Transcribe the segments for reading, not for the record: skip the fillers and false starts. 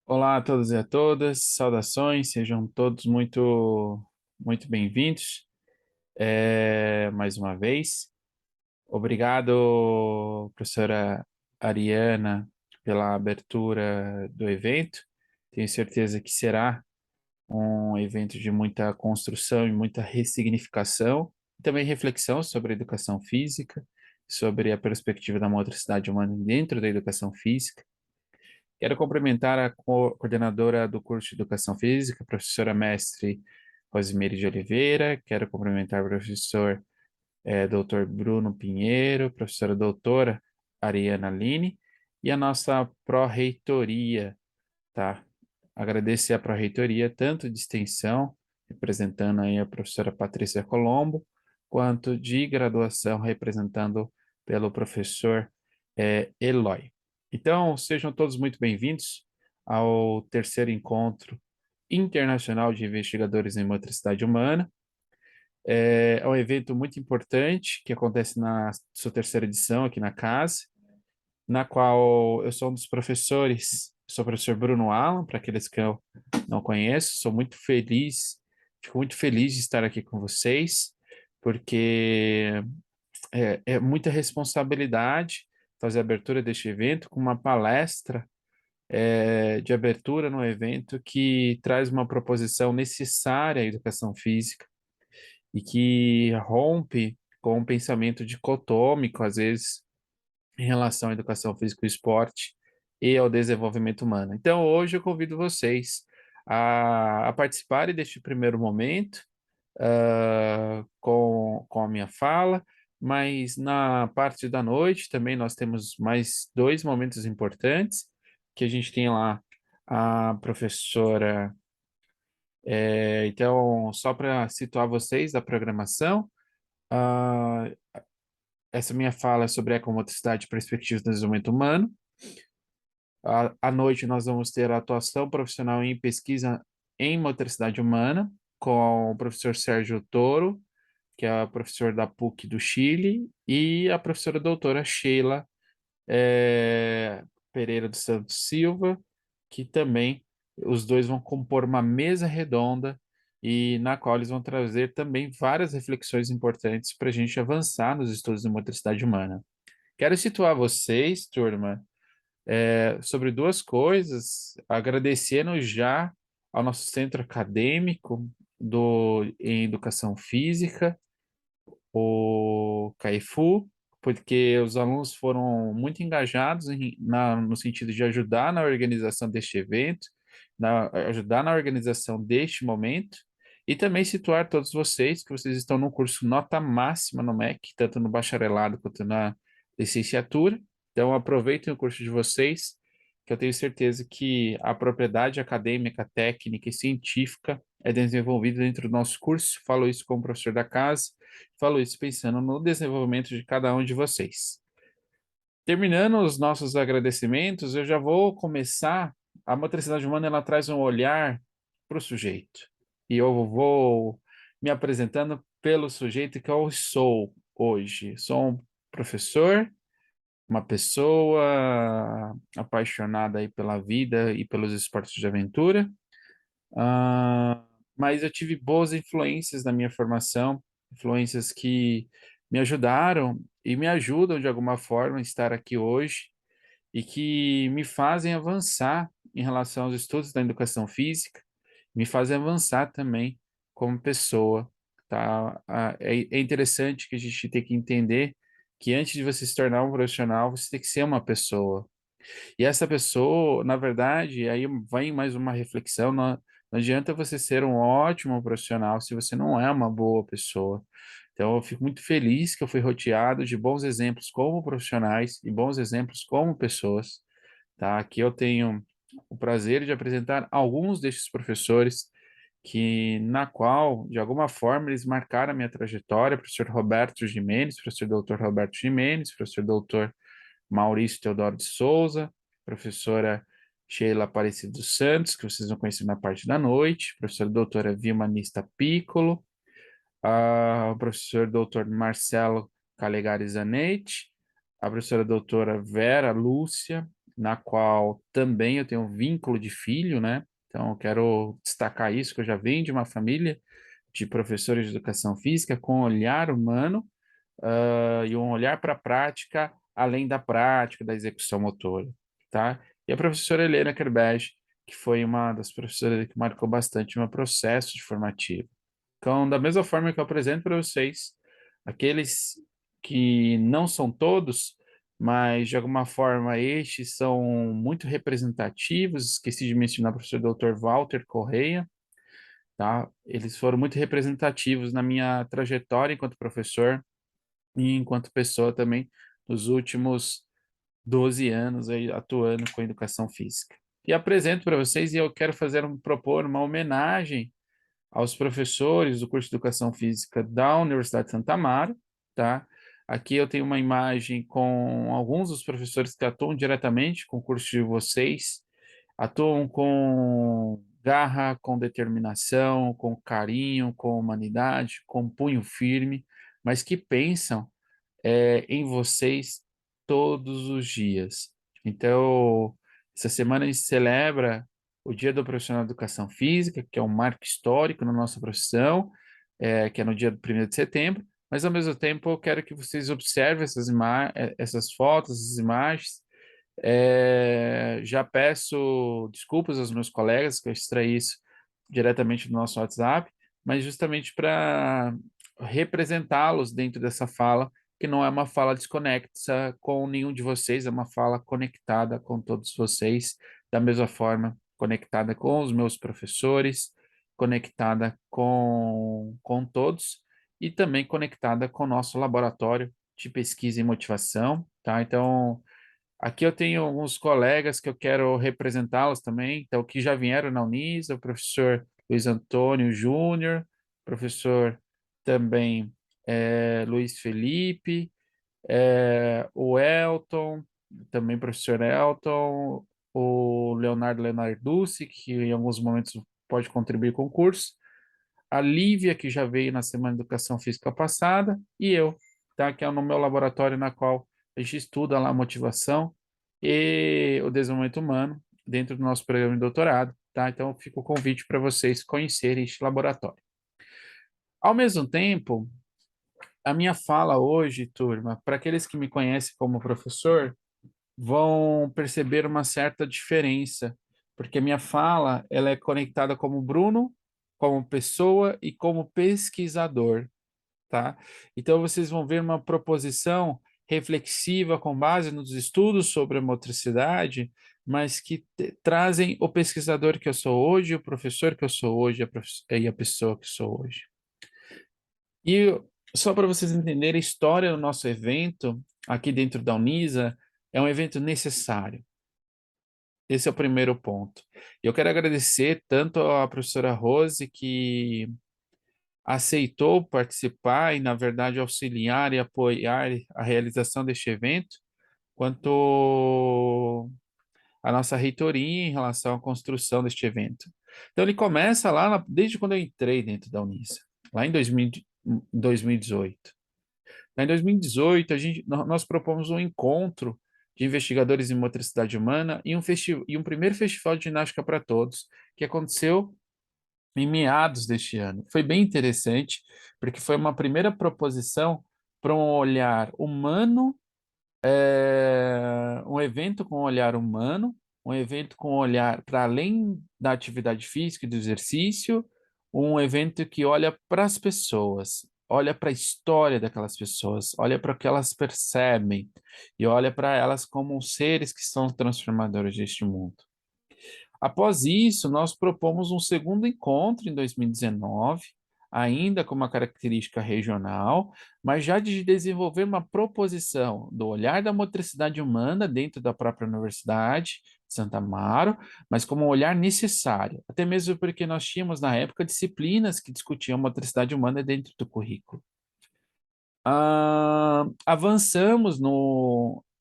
Olá a todos e a todas, saudações, sejam todos muito bem-vindos mais uma vez. Obrigado, professora Ariana, pela abertura do evento. Tenho certeza que será um evento de muita construção e muita ressignificação, e também reflexão sobre a educação física, sobre a perspectiva da motricidade humana dentro da educação física. Quero cumprimentar a coordenadora do curso de Educação Física, professora mestre Rosemary de Oliveira. Quero cumprimentar o professor Dr. Bruno Pinheiro, professora doutora Ariana Line e a nossa pró-reitoria, tá? Agradecer a pró-reitoria, tanto de extensão, representando aí a professora Patrícia Colombo, quanto de graduação, representando pelo professor Eloy. Então, sejam todos muito bem-vindos ao terceiro encontro internacional de investigadores em motricidade humana. É um evento muito importante que acontece na sua terceira edição aqui na casa, na qual eu sou um dos professores, sou o professor Bruno Alan, para aqueles que eu não conheço, sou muito feliz, fico muito feliz de estar aqui com vocês, porque é muita responsabilidade fazer a abertura deste evento com uma palestra de abertura no evento que traz uma proposição necessária à educação física e que rompe com um pensamento dicotômico, às vezes, em relação à educação física e esporte e ao desenvolvimento humano. Então, hoje eu convido vocês a participarem deste primeiro momento com a minha fala, mas na parte da noite também nós temos mais dois momentos importantes, que a gente tem lá a professora. Então, só para situar vocês da programação, ah, essa minha fala é sobre ecomotricidade e perspectivas do desenvolvimento humano. À noite, nós vamos ter a atuação profissional em pesquisa em motricidade humana, com o professor Sérgio Toro, que é a professora da PUC do Chile, e a professora doutora Sheila Pereira dos Santos Silva, que também os dois vão compor uma mesa redonda e na qual eles vão trazer também várias reflexões importantes para a gente avançar nos estudos de motricidade humana. Quero situar vocês, turma, sobre duas coisas, agradecendo já ao nosso centro acadêmico em educação física, o CAIFU, porque os alunos foram muito engajados no sentido de ajudar na organização deste evento, ajudar na organização deste momento, e também situar todos vocês que vocês estão no curso nota máxima no MEC, tanto no bacharelado quanto na licenciatura. Então, aproveitem o curso de vocês, que eu tenho certeza que a propriedade acadêmica, técnica e científica é desenvolvida dentro do nosso curso. Falo isso como professor da casa, falo isso pensando no desenvolvimento de cada um de vocês. Terminando os nossos agradecimentos, eu já vou começar. A motricidade humana ela traz um olhar para o sujeito. E eu vou me apresentando pelo sujeito que eu sou hoje. Sou um professor, uma pessoa apaixonada aí pela vida e pelos esportes de aventura. Mas eu tive boas influências na minha formação, influências que me ajudaram e me ajudam de alguma forma a estar aqui hoje e que me fazem avançar em relação aos estudos da educação física, me fazem avançar também como pessoa, tá? É interessante que a gente tem que entender que antes de você se tornar um profissional, você tem que ser uma pessoa. E essa pessoa, na verdade, aí vem mais uma reflexão, não adianta você ser um ótimo profissional se você não é uma boa pessoa. Então, eu fico muito feliz que eu fui rodeado de bons exemplos como profissionais e bons exemplos como pessoas, tá? Aqui eu tenho o prazer de apresentar alguns destes professores na qual, de alguma forma, eles marcaram a minha trajetória, professor Roberto Gimenez, professor doutor Roberto Gimenez, professor doutor Maurício Teodoro de Souza, professora Sheila Aparecida dos Santos, que vocês vão conhecer na parte da noite, professora doutora Vilma Nista Piccolo, o professor doutor Marcelo Calegari Zanetti, a professora doutora Vera Lúcia, na qual também eu tenho um vínculo de filho, né? Então, eu quero destacar isso, que eu já venho de uma família de professores de educação física com olhar humano, e um olhar para a prática, além da prática, da execução motora, tá? E a professora Helena Kerbej, que foi uma das professoras que marcou bastante o meu processo de formativo. Então, da mesma forma que eu apresento para vocês, aqueles que não são todos, mas de alguma forma estes são muito representativos, esqueci de mencionar o professor Dr. Walter Correia, tá? Eles foram muito representativos na minha trajetória enquanto professor e enquanto pessoa também nos últimos 12 anos aí atuando com educação física. E apresento para vocês e eu quero propor uma homenagem aos professores do curso de Educação Física da Universidade de Santa Amaro, tá? Aqui eu tenho uma imagem com alguns dos professores que atuam diretamente com o curso de vocês, atuam com garra, com determinação, com carinho, com humanidade, com punho firme, mas que pensam em vocês todos os dias. Então, essa semana a gente celebra o Dia do Profissional de Educação Física, que é um marco histórico na nossa profissão, que é no dia 1º de setembro, mas ao mesmo tempo eu quero que vocês observem essas fotos, essas imagens. Já peço desculpas aos meus colegas que eu extraí isso diretamente do nosso WhatsApp, mas justamente para representá-los dentro dessa fala, que não é uma fala desconexa com nenhum de vocês, é uma fala conectada com todos vocês, da mesma forma, conectada com os meus professores, conectada com todos e também conectada com o nosso laboratório de pesquisa e motivação, tá? Então, aqui eu tenho alguns colegas que eu quero representá-los também, então, que já vieram na Unisa, o professor Luiz Antônio Júnior, professor também Luiz Felipe, o Elton, também professor Elton, o Leonardo Leonarducci, que em alguns momentos pode contribuir com o curso, a Lívia, que já veio na Semana de Educação Física passada, e eu, tá? Que é no meu laboratório na qual a gente estuda lá a motivação e o desenvolvimento humano dentro do nosso programa de doutorado, tá? Então fica o convite para vocês conhecerem este laboratório. Ao mesmo tempo, a minha fala hoje, turma, para aqueles que me conhecem como professor, vão perceber uma certa diferença, porque a minha fala, ela é conectada como Bruno, como pessoa e como pesquisador, tá? Então vocês vão ver uma proposição reflexiva com base nos estudos sobre a motricidade, mas que trazem o pesquisador que eu sou hoje, o professor que eu sou hoje e a pessoa que sou hoje. E só para vocês entenderem a história do nosso evento, aqui dentro da Unisa, é um evento necessário. Esse é o primeiro ponto. Eu quero agradecer tanto à professora Rose, que aceitou participar e, na verdade, auxiliar e apoiar a realização deste evento, quanto a nossa reitoria em relação à construção deste evento. Então, ele começa lá desde quando eu entrei dentro da Unisa, lá em 2018. Em 2018, nós propomos um encontro de investigadores em motricidade humana e um primeiro festival de ginástica para todos, que aconteceu em meados deste ano. Foi bem interessante, porque foi uma primeira proposição para um olhar humano, um evento com um olhar humano, um evento com um olhar para além da atividade física e do exercício, um evento que olha para as pessoas, olha para a história daquelas pessoas, olha para o que elas percebem e olha para elas como seres que são transformadores deste mundo. Após isso, nós propomos um segundo encontro em 2019, ainda com uma característica regional, mas já de desenvolver uma proposição do olhar da motricidade humana dentro da própria Universidade de Santa Amaro, mas como um olhar necessário, até mesmo porque nós tínhamos na época disciplinas que discutiam motricidade humana dentro do currículo. Avançamos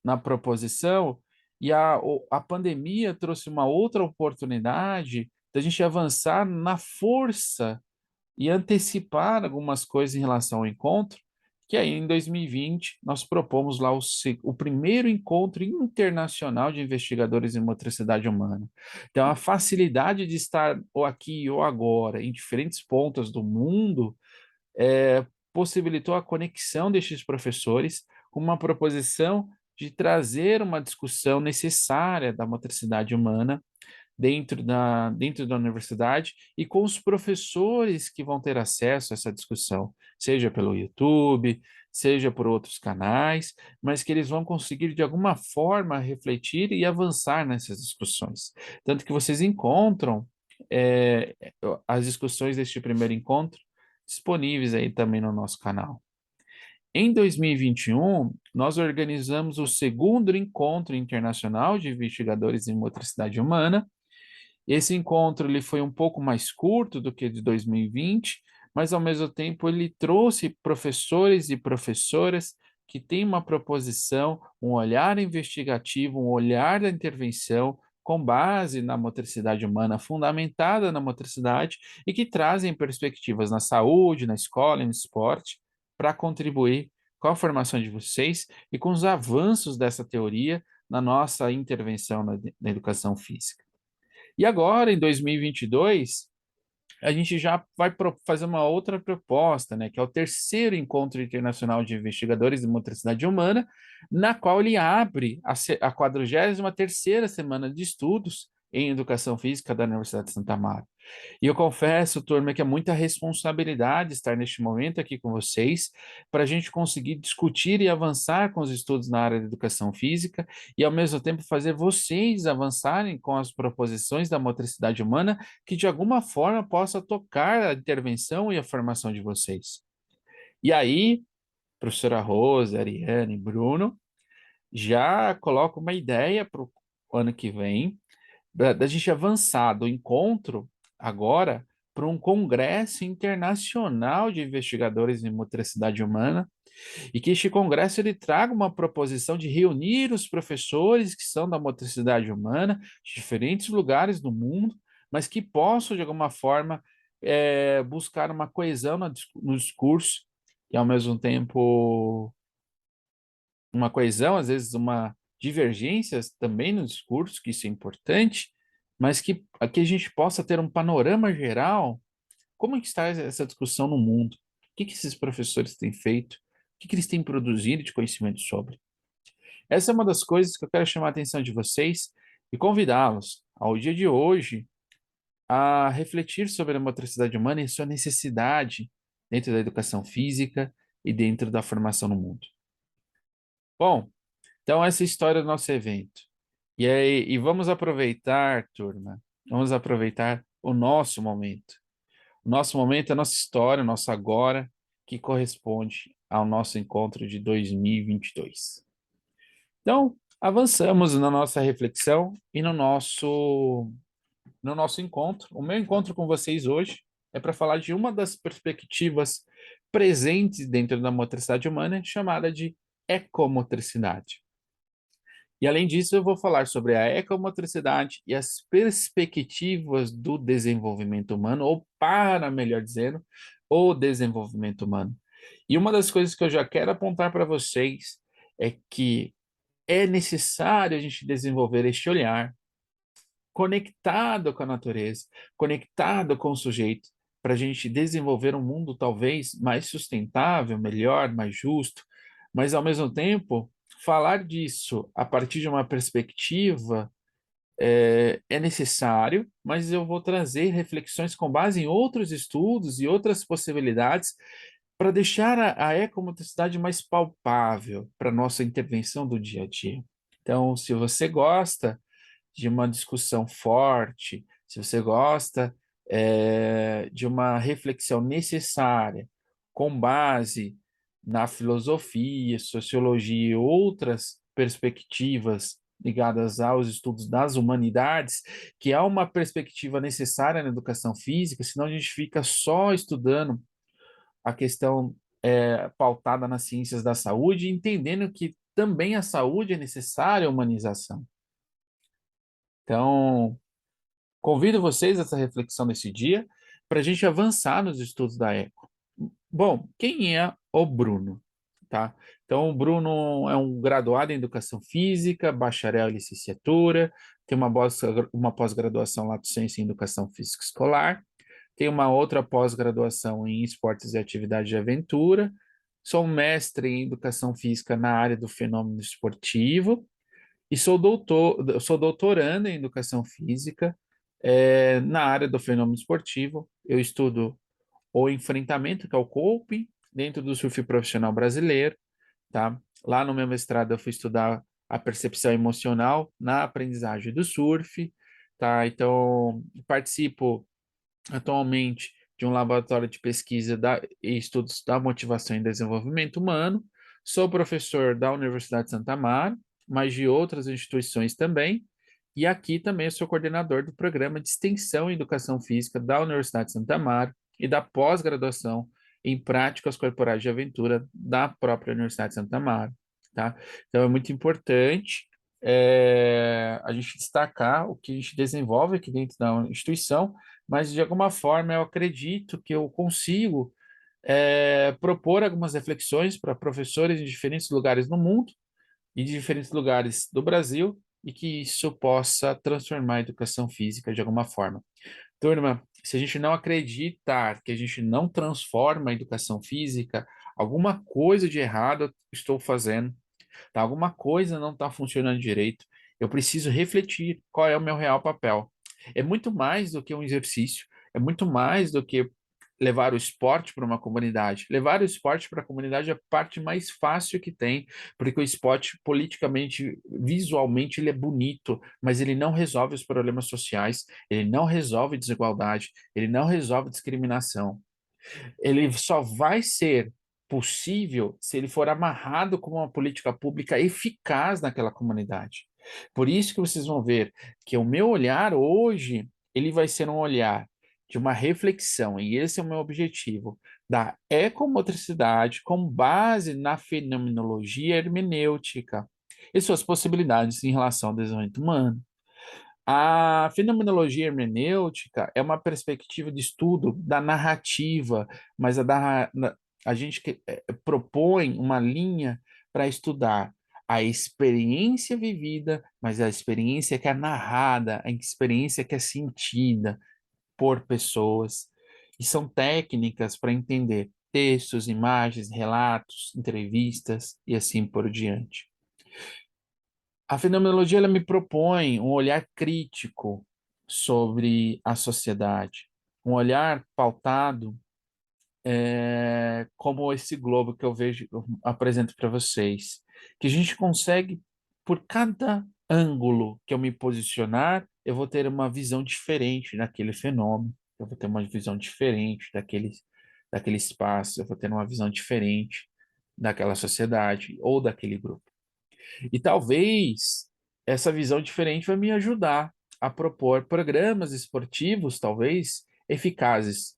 na proposição e a pandemia trouxe uma outra oportunidade da gente avançar na força e antecipar algumas coisas em relação ao encontro, que aí em 2020 nós propomos lá o primeiro encontro internacional de investigadores em motricidade humana. Então, a facilidade de estar ou aqui ou agora, em diferentes pontos do mundo, possibilitou a conexão destes professores com uma proposição de trazer uma discussão necessária da motricidade humana dentro da universidade e com os professores que vão ter acesso a essa discussão, seja pelo YouTube, seja por outros canais, mas que eles vão conseguir de alguma forma refletir e avançar nessas discussões. Tanto que vocês encontram é, as discussões deste primeiro encontro disponíveis aí também no nosso canal. Em 2021, nós organizamos o segundo encontro internacional de investigadores em motricidade humana. Esse encontro ele foi um pouco mais curto do que o de 2020, mas ao mesmo tempo ele trouxe professores e professoras que têm uma proposição, um olhar investigativo, um olhar da intervenção com base na motricidade humana, fundamentada na motricidade e que trazem perspectivas na saúde, na escola e no esporte para contribuir com a formação de vocês e com os avanços dessa teoria na nossa intervenção na educação física. E agora, em 2022, a gente já vai fazer uma outra proposta, né, que é o terceiro encontro internacional de investigadores de motricidade humana, na qual ele abre a 43ª semana de estudos em educação física da Universidade de Santa Mara. E eu confesso, turma, que é muita responsabilidade estar neste momento aqui com vocês, para a gente conseguir discutir e avançar com os estudos na área da educação física e, ao mesmo tempo, fazer vocês avançarem com as proposições da motricidade humana que, de alguma forma, possa tocar a intervenção e a formação de vocês. E aí, professora Rosa, Ariane, Bruno, já coloco uma ideia para o ano que vem, da gente avançar do encontro agora para um congresso internacional de investigadores em motricidade humana e que este congresso ele traga uma proposição de reunir os professores que são da motricidade humana de diferentes lugares do mundo, mas que possam de alguma forma buscar uma coesão no discurso e ao mesmo tempo uma coesão, às vezes uma divergências também no discurso, que isso é importante, mas que aqui a gente possa ter um panorama geral, como é que está essa discussão no mundo? O que esses professores têm feito? O que eles têm produzido de conhecimento sobre? Essa é uma das coisas que eu quero chamar a atenção de vocês e convidá-los, ao dia de hoje, a refletir sobre a motricidade humana e sua necessidade dentro da educação física e dentro da formação no mundo. Bom, então, essa é a história do nosso evento. E aí, vamos aproveitar, turma, vamos aproveitar o nosso momento. O nosso momento é a nossa história, o nosso agora, que corresponde ao nosso encontro de 2022. Então, avançamos na nossa reflexão e no nosso encontro. O meu encontro com vocês hoje é para falar de uma das perspectivas presentes dentro da motricidade humana, chamada de ecomotricidade. E além disso, eu vou falar sobre a ecomotricidade e as perspectivas do desenvolvimento humano, ou para, melhor dizendo, o desenvolvimento humano. E uma das coisas que eu já quero apontar para vocês é que é necessário a gente desenvolver este olhar conectado com a natureza, conectado com o sujeito, para a gente desenvolver um mundo talvez mais sustentável, melhor, mais justo, mas ao mesmo tempo falar disso a partir de uma perspectiva é necessário, mas eu vou trazer reflexões com base em outros estudos e outras possibilidades para deixar a ecomotricidade mais palpável para nossa intervenção do dia a dia. Então, se você gosta de uma discussão forte, se você gosta de uma reflexão necessária com base na filosofia, sociologia e outras perspectivas ligadas aos estudos das humanidades, que há uma perspectiva necessária na educação física, senão a gente fica só estudando a questão pautada nas ciências da saúde, entendendo que também a saúde é necessária a humanização. Então, convido vocês a essa reflexão nesse dia para a gente avançar nos estudos da eco. Bom, quem é o Bruno? tá? Então, o Bruno é um graduado em Educação Física, bacharel em licenciatura, tem uma pós-graduação Lato Sensu em Educação Física Escolar, tem uma outra pós-graduação em Esportes e Atividade de Aventura, sou um mestre em Educação Física na área do fenômeno esportivo e sou doutorando em Educação Física na área do fenômeno esportivo. Eu estudo o enfrentamento, que é o coping, dentro do surf profissional brasileiro, tá? Lá no meu mestrado eu fui estudar a percepção emocional na aprendizagem do surf, tá? Então, participo atualmente de um laboratório de pesquisa e estudos da motivação e desenvolvimento humano. Sou professor da Universidade de Santa Amaro, mas de outras instituições também. E aqui também sou coordenador do programa de extensão em educação física da Universidade de Santa Amaro e da pós-graduação em práticas corporais de aventura da própria Universidade de Santa Amaro, tá? Então é muito importante a gente destacar o que a gente desenvolve aqui dentro da instituição, mas de alguma forma eu acredito que eu consigo propor algumas reflexões para professores em diferentes lugares no mundo e de diferentes lugares do Brasil e que isso possa transformar a educação física de alguma forma. Turma, se a gente não acreditar que a gente não transforma a educação física, alguma coisa de errado eu estou fazendo, tá? Alguma coisa não está funcionando direito. Eu preciso refletir qual é o meu real papel. É muito mais do que um exercício, é muito mais do que levar o esporte para uma comunidade. Levar o esporte para a comunidade é a parte mais fácil que tem, porque o esporte, politicamente, visualmente, ele é bonito, mas ele não resolve os problemas sociais, ele não resolve desigualdade, ele não resolve discriminação. Ele só vai ser possível se ele for amarrado com uma política pública eficaz naquela comunidade. Por isso que vocês vão ver que o meu olhar hoje, ele vai ser um olhar de uma reflexão, e esse é o meu objetivo, da ecomotricidade com base na fenomenologia hermenêutica e suas possibilidades em relação ao desenvolvimento humano. A fenomenologia hermenêutica é uma perspectiva de estudo da narrativa, mas a gente propõe uma linha para estudar a experiência vivida, mas a experiência que é narrada, a experiência que é sentida por pessoas. E são técnicas para entender textos, imagens, relatos, entrevistas e assim por diante. A fenomenologia ela me propõe um olhar crítico sobre a sociedade, um olhar pautado como esse globo que eu vejo, eu apresento para vocês, que a gente consegue, por cada ângulo que eu me posicionar, eu vou ter uma visão diferente daquele fenômeno, eu vou ter uma visão diferente daquele espaço, eu vou ter uma visão diferente daquela sociedade ou daquele grupo. E talvez essa visão diferente vai me ajudar a propor programas esportivos, talvez, eficazes,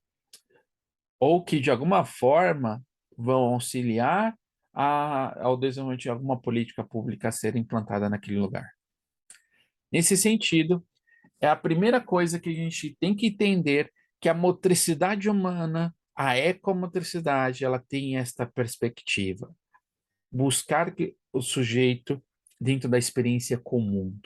ou que de alguma forma vão auxiliar ao desenvolvimento de alguma política pública a ser implantada naquele lugar. Nesse sentido, é a primeira coisa que a gente tem que entender que a motricidade humana, a ecomotricidade, ela tem esta perspectiva buscar o sujeito dentro da experiência comum.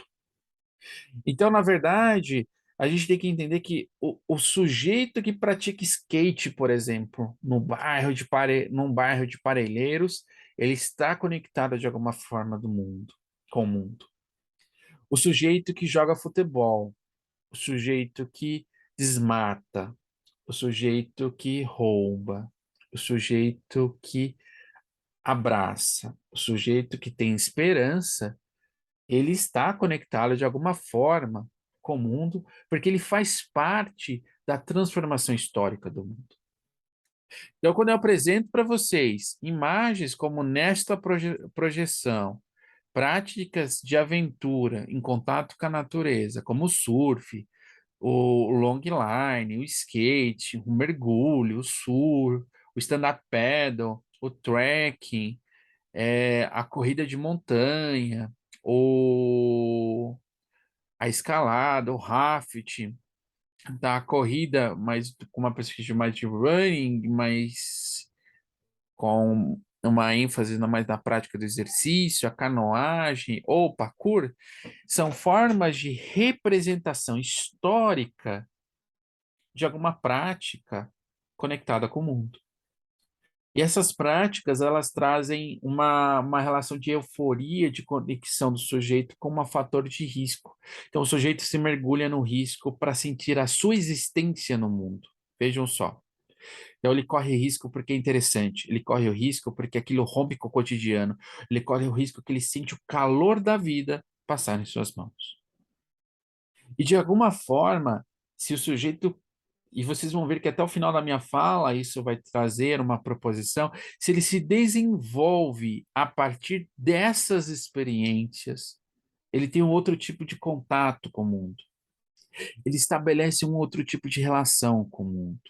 Então, na verdade, a gente tem que entender que o sujeito que pratica skate, por exemplo, no num bairro de Parelheiros, ele está conectado de alguma forma com o mundo. O sujeito que joga futebol, o sujeito que desmata, o sujeito que rouba, o sujeito que abraça, o sujeito que tem esperança, ele está conectado de alguma forma com o mundo, porque ele faz parte da transformação histórica do mundo. Então, quando eu apresento para vocês imagens como nesta projeção, práticas de aventura em contato com a natureza, como o surf, o long line, o skate, o mergulho, o surf, o stand-up paddle, o trekking, a corrida de montanha, o, a escalada, o rafting, da corrida, mas com uma perspectiva mais de running, mas com uma ênfase mais na prática do exercício, a canoagem ou o parkour, são formas de representação histórica de alguma prática conectada com o mundo. E essas práticas, elas trazem uma relação de euforia, de conexão do sujeito com um fator de risco. Então, o sujeito se mergulha no risco para sentir a sua existência no mundo. Vejam só. Então, ele corre risco porque é interessante, ele corre o risco porque aquilo rompe com o cotidiano, ele corre o risco que ele sente o calor da vida passar em suas mãos. E, de alguma forma, se o sujeito e vocês vão ver que até o final da minha fala isso vai trazer uma proposição. Se ele se desenvolve a partir dessas experiências, ele tem um outro tipo de contato com o mundo. Ele estabelece um outro tipo de relação com o mundo.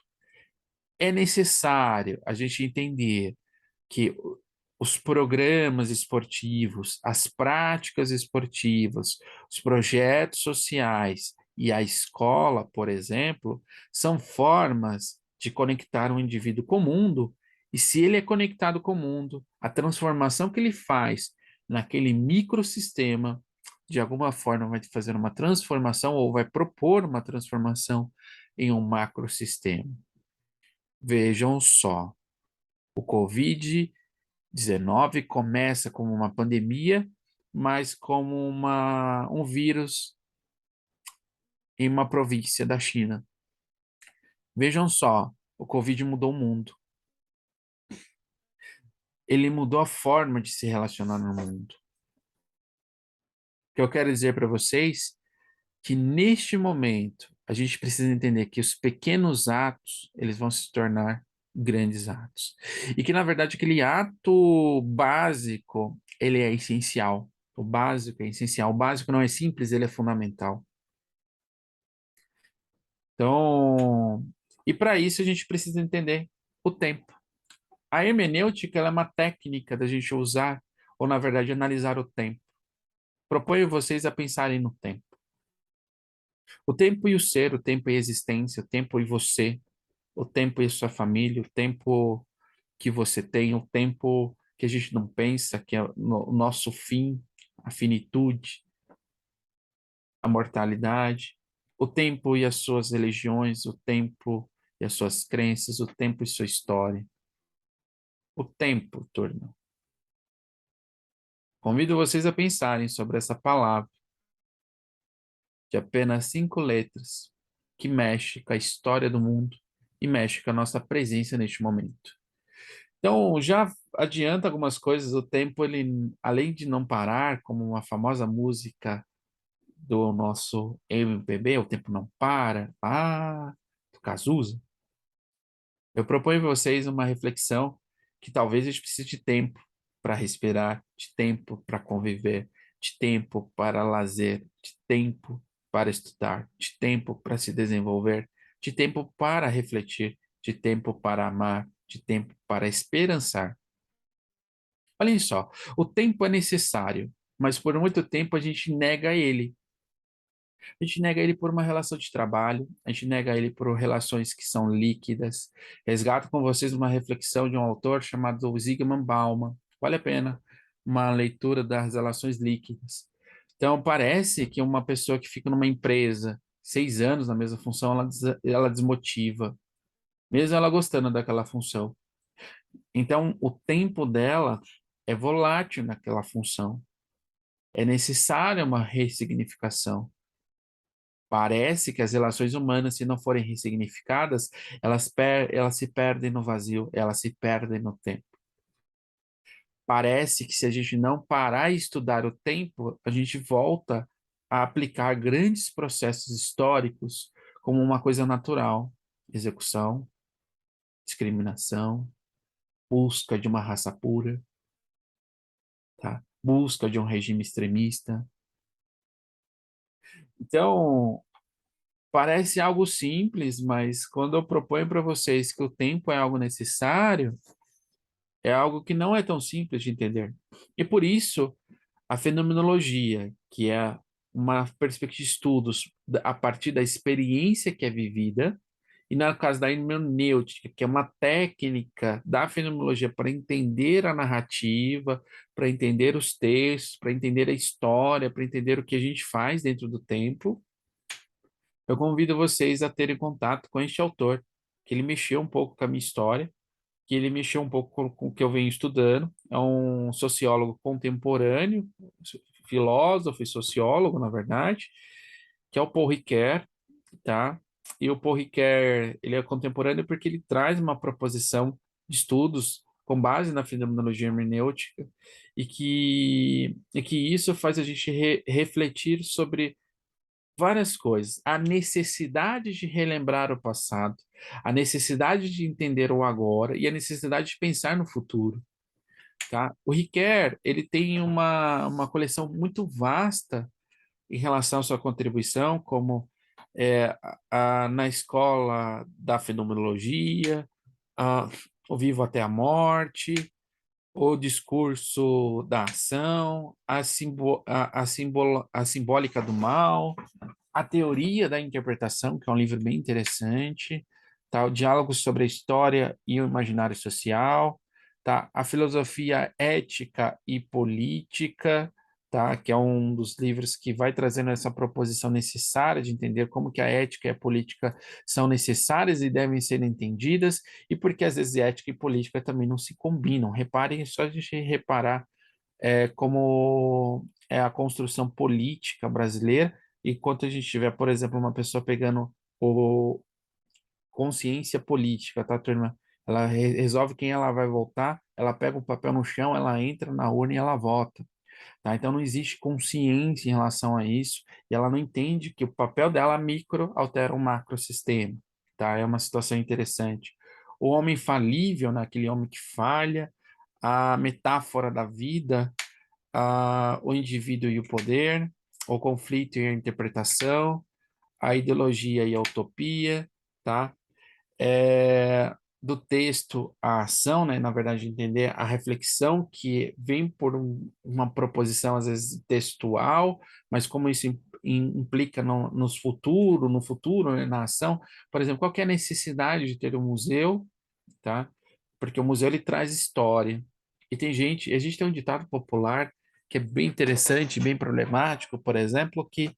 É necessário a gente entender que os programas esportivos, as práticas esportivas, os projetos sociais e a escola, por exemplo, são formas de conectar um indivíduo com o mundo, e se ele é conectado com o mundo, a transformação que ele faz naquele microsistema, de alguma forma vai fazer uma transformação ou vai propor uma transformação em um macrosistema. Vejam só, o Covid-19 começa como uma pandemia, mas como um vírus em uma província da China. Vejam só, o Covid mudou o mundo. Ele mudou a forma de se relacionar no mundo. O que eu quero dizer para vocês que neste momento a gente precisa entender que os pequenos atos, eles vão se tornar grandes atos. E que na verdade aquele ato básico, ele é essencial. O básico é essencial. O básico não é simples, ele é fundamental. Então, e para isso a gente precisa entender o tempo. A hermenêutica ela é uma técnica da gente usar, ou na verdade analisar o tempo. Proponho vocês a pensarem no tempo. O tempo e o ser, o tempo e a existência, o tempo e você, o tempo e sua família, o tempo que você tem, o tempo que a gente não pensa, que é o nosso fim, a finitude, a mortalidade, o tempo e as suas religiões, o tempo e as suas crenças, o tempo e sua história. O tempo, turma. Convido vocês a pensarem sobre essa palavra de apenas 5 letras que mexe com a história do mundo e mexe com a nossa presença neste momento. Então, já adianta algumas coisas. O tempo, ele, além de não parar, como uma famosa música do nosso MPB, O Tempo Não Para, do Cazuza, eu proponho a vocês uma reflexão que talvez a gente precise de tempo para respirar, de tempo para conviver, de tempo para lazer, de tempo para estudar, de tempo para se desenvolver, de tempo para refletir, de tempo para amar, de tempo para esperançar. Olhem só, o tempo é necessário, mas por muito tempo a gente nega ele. A gente nega ele por uma relação de trabalho, a gente nega ele por relações que são líquidas. Resgato com vocês uma reflexão de um autor chamado Zygmunt Bauman. Vale a pena uma leitura das relações líquidas. Então, parece que uma pessoa que fica numa empresa 6 anos na mesma função, ela desmotiva, mesmo ela gostando daquela função. Então, o tempo dela é volátil naquela função. É necessária uma ressignificação. Parece que as relações humanas, se não forem ressignificadas, elas se perdem no vazio, elas se perdem no tempo. Parece que se a gente não parar e estudar o tempo, a gente volta a aplicar grandes processos históricos como uma coisa natural. Execução, discriminação, busca de uma raça pura, tá? Busca de um regime extremista. Então, parece algo simples, mas quando eu proponho para vocês que o tempo é algo necessário, é algo que não é tão simples de entender. E por isso, a fenomenologia, que é uma perspectiva de estudos a partir da experiência que é vivida e no caso da hermenêutica, que é uma técnica da fenomenologia para entender a narrativa, para entender os textos, para entender a história, para entender o que a gente faz dentro do tempo, eu convido vocês a terem contato com este autor, que ele mexeu um pouco com a minha história, que ele mexeu um pouco com o que eu venho estudando. É um sociólogo contemporâneo, filósofo e sociólogo, na verdade, que é o Paul Ricoeur, tá? E o Paul Ricoeur, ele é contemporâneo porque ele traz uma proposição de estudos com base na fenomenologia hermenêutica e que isso faz a gente refletir sobre várias coisas. A necessidade de relembrar o passado, a necessidade de entender o agora e a necessidade de pensar no futuro, tá? O Ricoeur, ele tem uma coleção muito vasta em relação à sua contribuição, como na escola da fenomenologia, a, o Vivo até a Morte, o discurso da ação, a simbólica do mal, a Teoria da Interpretação, que é um livro bem interessante, tá? O Diálogo sobre a História e o Imaginário Social, tá? A Filosofia Ética e Política, tá? Que é um dos livros que vai trazendo essa proposição necessária de entender como que a ética e a política são necessárias e devem ser entendidas, e porque às vezes ética e política também não se combinam. Reparem, é só a gente reparar como é a construção política brasileira, enquanto a gente tiver, por exemplo, uma pessoa pegando o consciência política, tá, turma? Ela resolve quem ela vai votar, ela pega o papel no chão, ela entra na urna e ela vota, tá? Então não existe consciência em relação a isso, e ela não entende que o papel dela micro altera o macrosistema, tá? É uma situação interessante. O homem falível, né? Aquele homem que falha, a metáfora da vida, o indivíduo e o poder, o conflito e a interpretação, a ideologia e a utopia, tá? Do texto à ação, né? Na verdade, entender a reflexão que vem por uma proposição, às vezes, textual, mas como isso implica no futuro, né? Na ação. Por exemplo, qual que é a necessidade de ter um museu, tá? Porque o museu ele traz história. E tem gente, a gente tem um ditado popular que é bem interessante, bem problemático, por exemplo, que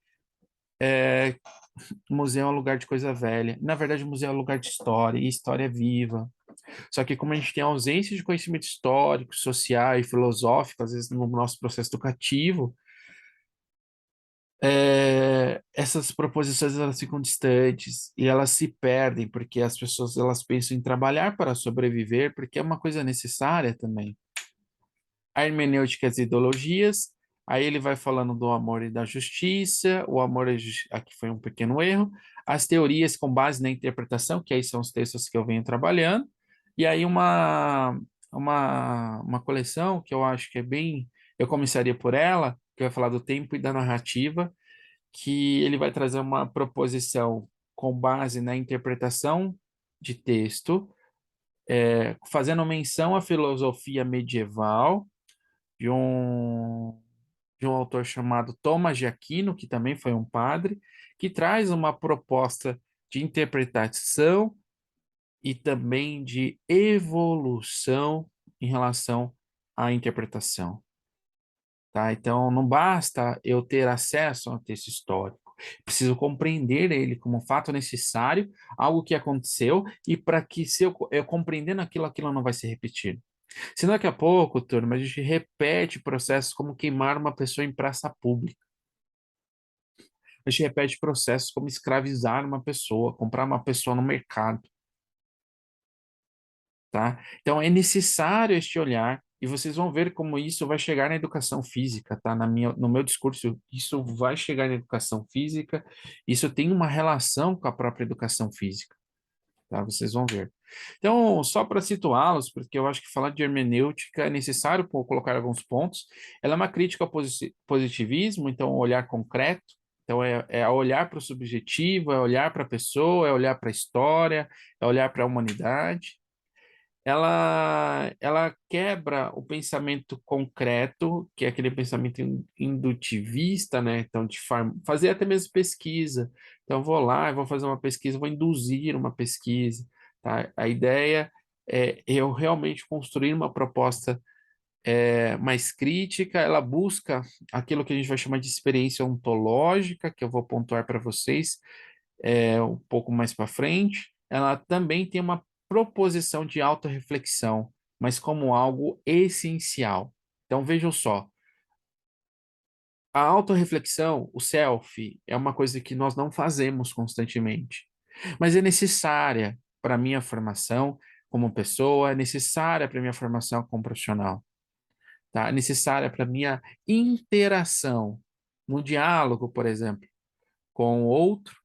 o museu é um lugar de coisa velha. Na verdade, o museu é um lugar de história, e história é viva. Só que como a gente tem ausência de conhecimento histórico, social e filosófico, às vezes no nosso processo educativo, essas proposições elas ficam distantes e elas se perdem porque as pessoas elas pensam em trabalhar para sobreviver, porque é uma coisa necessária também. A hermenêutica e as ideologias, aí ele vai falando do amor e da justiça, o amor e aqui foi um pequeno erro, as teorias com base na interpretação, que aí são os textos que eu venho trabalhando, e aí uma coleção que eu acho que é bem, eu começaria por ela, que vai falar do tempo e da narrativa, que ele vai trazer uma proposição com base na interpretação de texto, fazendo menção à filosofia medieval, de um, de um autor chamado Thomas de Aquino, que também foi um padre, que traz uma proposta de interpretação e também de evolução em relação à interpretação. Tá? Então, não basta eu ter acesso a um texto histórico, preciso compreender ele como um fato necessário, algo que aconteceu, e para que, se eu compreendendo aquilo, aquilo não vai se repetir. Se daqui a pouco, turma, a gente repete processos como queimar uma pessoa em praça pública, a gente repete processos como escravizar uma pessoa, comprar uma pessoa no mercado, tá? Então é necessário este olhar e vocês vão ver como isso vai chegar na educação física, tá? No meu discurso, isso vai chegar na educação física, isso tem uma relação com a própria educação física, tá? Vocês vão ver. Então, só para situá-los, porque eu acho que falar de hermenêutica é necessário colocar alguns pontos. Ela é uma crítica ao positivismo, então, um olhar concreto. Então, é olhar para o subjetivo, é olhar para a pessoa, é olhar para a história, é olhar para a humanidade. ela quebra o pensamento concreto, que é aquele pensamento indutivista, né? Então, de fazer até mesmo pesquisa. Então, eu vou lá, eu vou fazer uma pesquisa, vou induzir uma pesquisa, tá? A ideia é eu realmente construir uma proposta mais crítica, ela busca aquilo que a gente vai chamar de experiência ontológica, que eu vou pontuar para vocês um pouco mais para frente. Ela também tem uma proposição de autorreflexão, mas como algo essencial. Então vejam só, a autorreflexão, o self, é uma coisa que nós não fazemos constantemente, mas é necessária para a minha formação como pessoa, é necessária para a minha formação como profissional, tá? É necessária para a minha interação no diálogo, por exemplo, com o outro,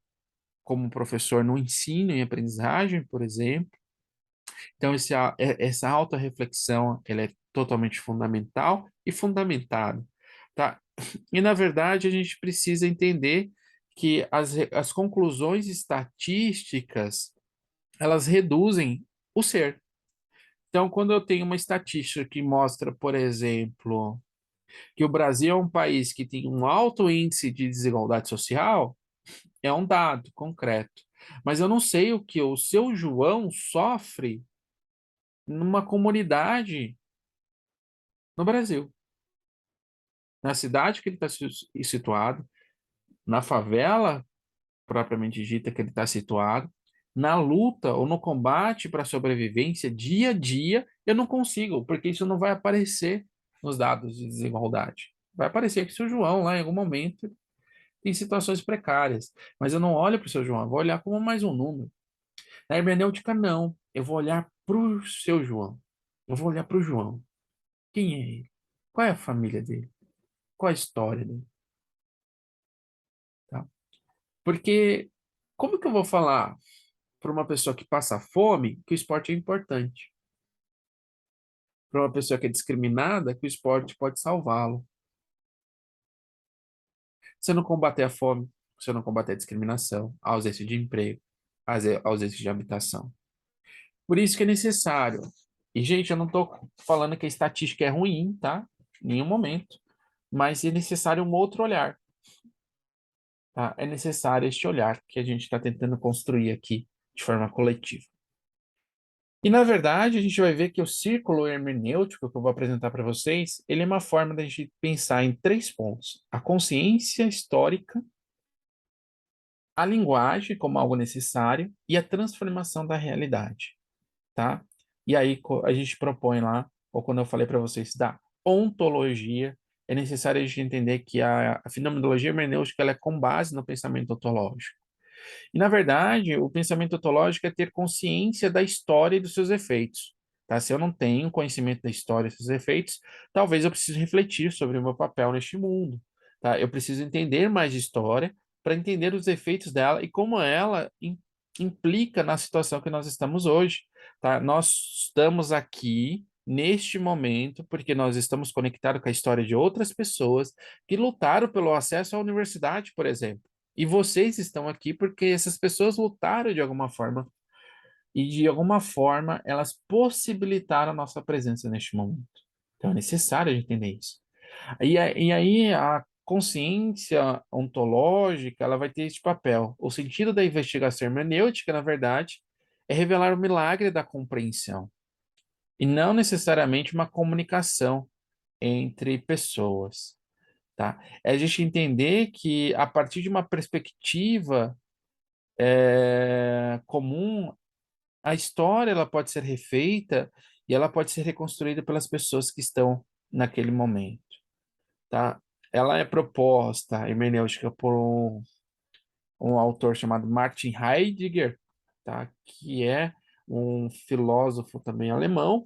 como professor no ensino e aprendizagem, por exemplo. Então, essa autorreflexão, ela é totalmente fundamental e fundamentada, tá? E, na verdade, a gente precisa entender que as conclusões estatísticas, elas reduzem o ser. Então, quando eu tenho uma estatística que mostra, por exemplo, que o Brasil é um país que tem um alto índice de desigualdade social, é um dado concreto. Mas eu não sei o que o seu João sofre numa comunidade no Brasil, na cidade que ele está situado, na favela propriamente dita que ele está situado, na luta ou no combate para a sobrevivência dia a dia, eu não consigo, porque isso não vai aparecer nos dados de desigualdade. Vai aparecer que o seu João, lá em algum momento, tem situações precárias, mas eu não olho para o seu João, eu vou olhar como mais um número. Na hermenêutica, não. Eu vou olhar para o seu João. Eu vou olhar para o João. Quem é ele? Qual é a família dele? Qual a história dele? Tá? Porque como que eu vou falar para uma pessoa que passa fome que o esporte é importante? Para uma pessoa que é discriminada que o esporte pode salvá-lo? Se eu não combater a fome, se eu não combater a discriminação, a ausência de emprego, a ausência de habitação. Por isso que é necessário. E, gente, eu não estou falando que a estatística é ruim, tá? Em nenhum momento. Mas é necessário um outro olhar, tá? É necessário este olhar que a gente está tentando construir aqui de forma coletiva. E, na verdade, a gente vai ver que o círculo hermenêutico que eu vou apresentar para vocês, ele é uma forma da gente pensar em três pontos: a consciência histórica, a linguagem como algo necessário e a transformação da realidade, tá? E aí a gente propõe lá, ou quando eu falei para vocês da ontologia, é necessário a gente entender que a fenomenologia hermenêutica ela é com base no pensamento ontológico. E, na verdade, o pensamento ontológico é ter consciência da história e dos seus efeitos. Tá? Se eu não tenho conhecimento da história e dos seus efeitos, talvez eu precise refletir sobre o meu papel neste mundo. Tá? Eu preciso entender mais de história para entender os efeitos dela e como ela implica na situação que nós estamos hoje. Tá? Nós estamos aqui neste momento porque nós estamos conectados com a história de outras pessoas que lutaram pelo acesso à universidade, por exemplo. E vocês estão aqui porque essas pessoas lutaram de alguma forma e de alguma forma elas possibilitaram a nossa presença neste momento. Então é necessário a gente entender isso. E aí a consciência ontológica ela vai ter esse papel. O sentido da investigação hermenêutica, na verdade, é revelar o milagre da compreensão e não necessariamente uma comunicação entre pessoas, tá? É a gente entender que a partir de uma perspectiva comum, a história ela pode ser refeita e ela pode ser reconstruída pelas pessoas que estão naquele momento, tá? Ela é proposta, a hermenêutica, por um autor chamado Martin Heidegger, tá? Que é um filósofo também alemão,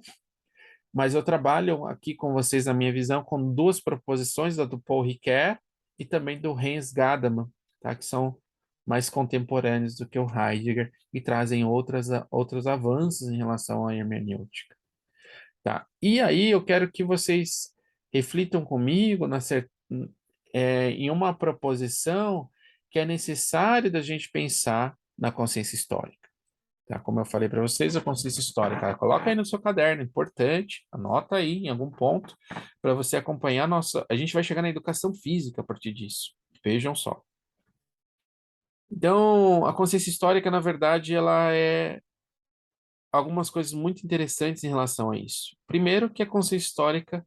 mas eu trabalho aqui com vocês, na minha visão, com duas proposições, a do Paul Ricoeur e também do Hans Gadamer, tá? Que são mais contemporâneos do que o Heidegger e trazem outros avanços em relação à hermenêutica. Tá? E aí eu quero que vocês reflitam comigo em uma proposição que é necessário da gente pensar na consciência histórica. Tá? Como eu falei para vocês, a consciência histórica, coloca aí no seu caderno, importante, anota aí em algum ponto para você acompanhar a nossa. A gente vai chegar na educação física a partir disso. Vejam só. Então, a consciência histórica, na verdade, ela é algumas coisas muito interessantes em relação a isso. Primeiro, que a consciência histórica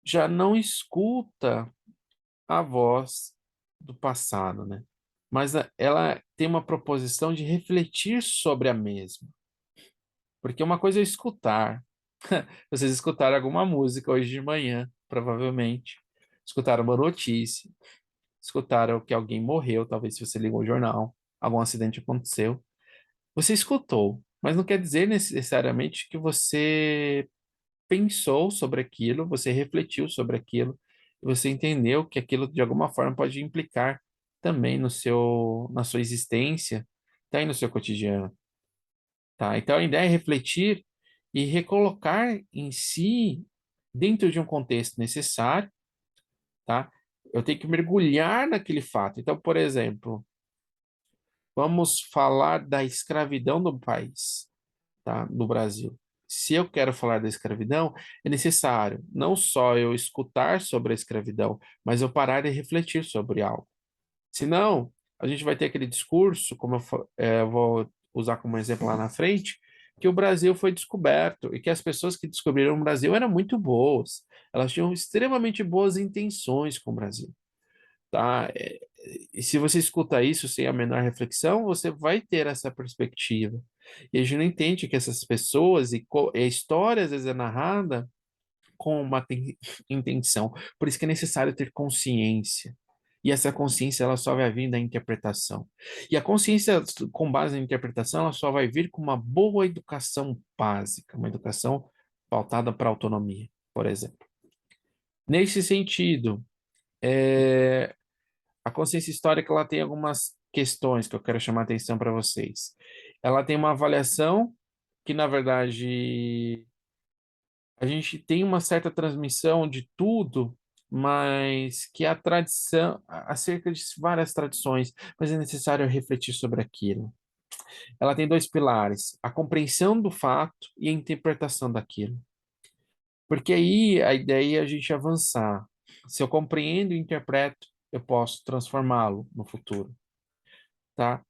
já não escuta a voz do passado, né? Mas ela tem uma proposição de refletir sobre a mesma. Porque uma coisa é escutar. Vocês escutaram alguma música hoje de manhã, provavelmente. Escutaram uma notícia. Escutaram que alguém morreu, talvez se você ligou o jornal. Algum acidente aconteceu. Você escutou, mas não quer dizer necessariamente que você pensou sobre aquilo, você refletiu sobre aquilo, e você entendeu que aquilo de alguma forma pode implicar também no seu, na sua existência, tá aí no seu cotidiano, tá? Então a ideia é refletir e recolocar em si dentro de um contexto necessário, tá? Eu tenho que mergulhar naquele fato. Então, por exemplo, vamos falar da escravidão do país, tá? No Brasil. Se eu quero falar da escravidão, é necessário não só eu escutar sobre a escravidão, mas eu parar e refletir sobre algo. Senão, a gente vai ter aquele discurso, como eu vou usar como exemplo lá na frente, que o Brasil foi descoberto e que as pessoas que descobriram o Brasil eram muito boas. Elas tinham extremamente boas intenções com o Brasil, tá? E se você escuta isso sem a menor reflexão, você vai ter essa perspectiva. E a gente não entende que essas pessoas e a história às vezes é narrada com uma intenção. Por isso que é necessário ter consciência. E essa consciência ela só vai vir da interpretação. E a consciência com base na interpretação, ela só vai vir com uma boa educação básica, uma educação pautada para autonomia, por exemplo. Nesse sentido, é, a consciência histórica ela tem algumas questões que eu quero chamar a atenção para vocês. Ela tem uma avaliação que, na verdade, a gente tem uma certa transmissão de tudo, mas que a tradição, acerca de várias tradições, mas é necessário refletir sobre aquilo. Ela tem dois pilares: a compreensão do fato e a interpretação daquilo. Porque aí a ideia é a gente avançar. Se eu compreendo e interpreto, eu posso transformá-lo no futuro, tá?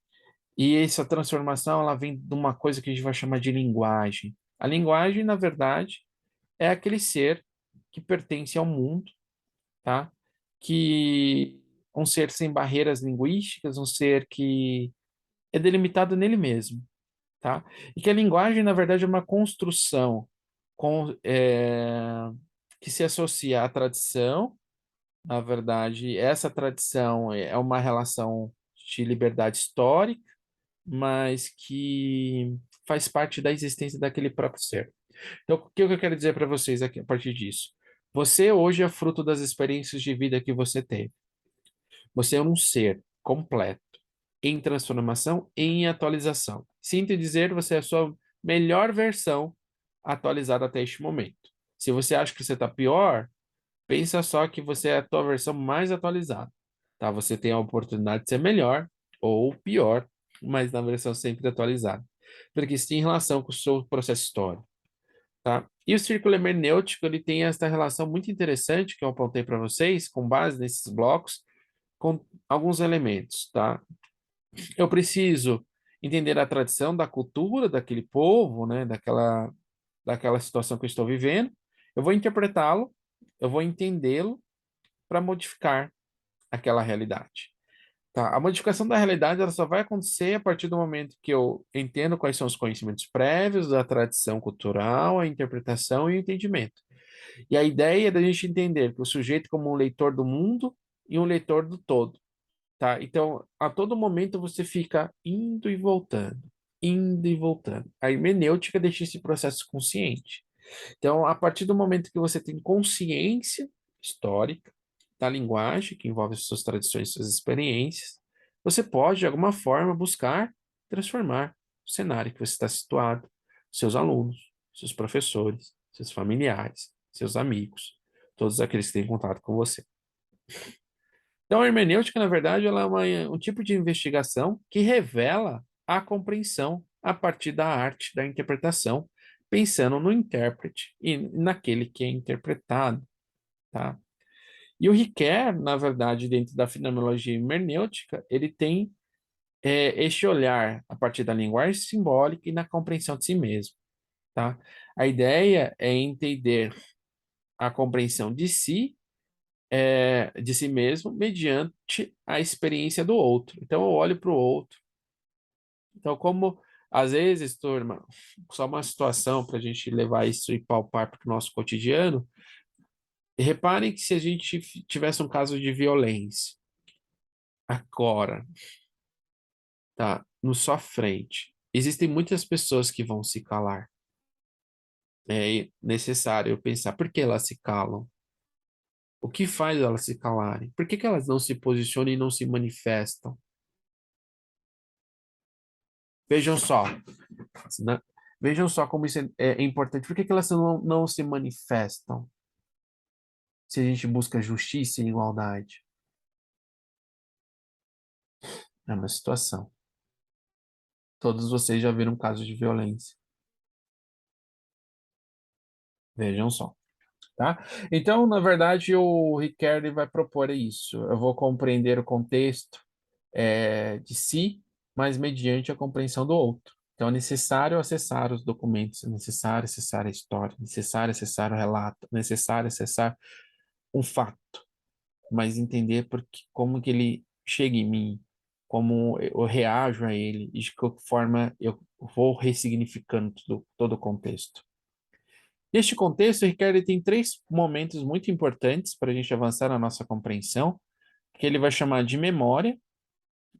E essa transformação, ela vem de uma coisa que a gente vai chamar de linguagem. A linguagem, na verdade, é aquele ser que pertence ao mundo, tá? Que um ser sem barreiras linguísticas, um ser que é delimitado nele mesmo, tá? E que a linguagem, na verdade, é uma construção que se associa à tradição. Na verdade, essa tradição é uma relação de liberdade histórica, mas que faz parte da existência daquele próprio ser. Então, o que eu quero dizer para vocês aqui a partir disso? Você hoje é fruto das experiências de vida que você teve. Você é um ser completo, em transformação e em atualização. Sinto dizer, você é a sua melhor versão atualizada até este momento. Se você acha que você está pior, pensa só que você é a tua versão mais atualizada, tá? Você tem a oportunidade de ser melhor ou pior, mas na versão sempre atualizada. Porque isso tem relação com o seu processo histórico, tá? E o círculo hermenêutico, ele tem essa relação muito interessante que eu apontei para vocês, com base nesses blocos, com alguns elementos, tá? Eu preciso entender a tradição da cultura daquele povo, né? Daquela situação que eu estou vivendo. Eu vou interpretá-lo, eu vou entendê-lo para modificar aquela realidade. Tá? A modificação da realidade ela só vai acontecer a partir do momento que eu entendo quais são os conhecimentos prévios da tradição cultural, a interpretação e o entendimento. E a ideia é da gente entender que o sujeito como um leitor do mundo e um leitor do todo, tá? Então, a todo momento você fica indo e voltando, indo e voltando. A hermenêutica deixa esse processo consciente. Então, a partir do momento que você tem consciência histórica da linguagem, que envolve suas tradições, suas experiências, você pode, de alguma forma, buscar transformar o cenário que você está situado, seus alunos, seus professores, seus familiares, seus amigos, todos aqueles que têm contato com você. Então, a hermenêutica, na verdade, ela é um tipo de investigação que revela a compreensão a partir da arte da interpretação, pensando no intérprete e naquele que é interpretado, tá? E o Ricoeur, na verdade, dentro da fenomenologia hermenêutica, ele tem este olhar a partir da linguagem simbólica e na compreensão de si mesmo, tá? A ideia é entender a compreensão de si mesmo, mediante a experiência do outro. Então, eu olho para o outro. Então, como às vezes, turma, só uma situação para a gente levar isso e palpar para o nosso cotidiano, reparem que se a gente tivesse um caso de violência agora, tá, no sua frente, existem muitas pessoas que vão se calar. É necessário pensar por que elas se calam. O que faz elas se calarem? Por que que elas não se posicionam e não se manifestam? Vejam só, né? Vejam só como isso é importante. Por que que elas não se manifestam se a gente busca justiça e igualdade? É uma situação. Todos vocês já viram casos de violência. Vejam só, tá? Então, na verdade, o Ricardo vai propor isso. Eu vou compreender o contexto de si, mas mediante a compreensão do outro. Então, é necessário acessar os documentos, é necessário acessar a história, é necessário acessar o relato, é necessário acessar um fato, mas entender como que ele chega em mim, como eu reajo a ele e de que forma eu vou ressignificando todo o contexto. Neste contexto, o Ricardo tem três momentos muito importantes para a gente avançar na nossa compreensão, que ele vai chamar de memória,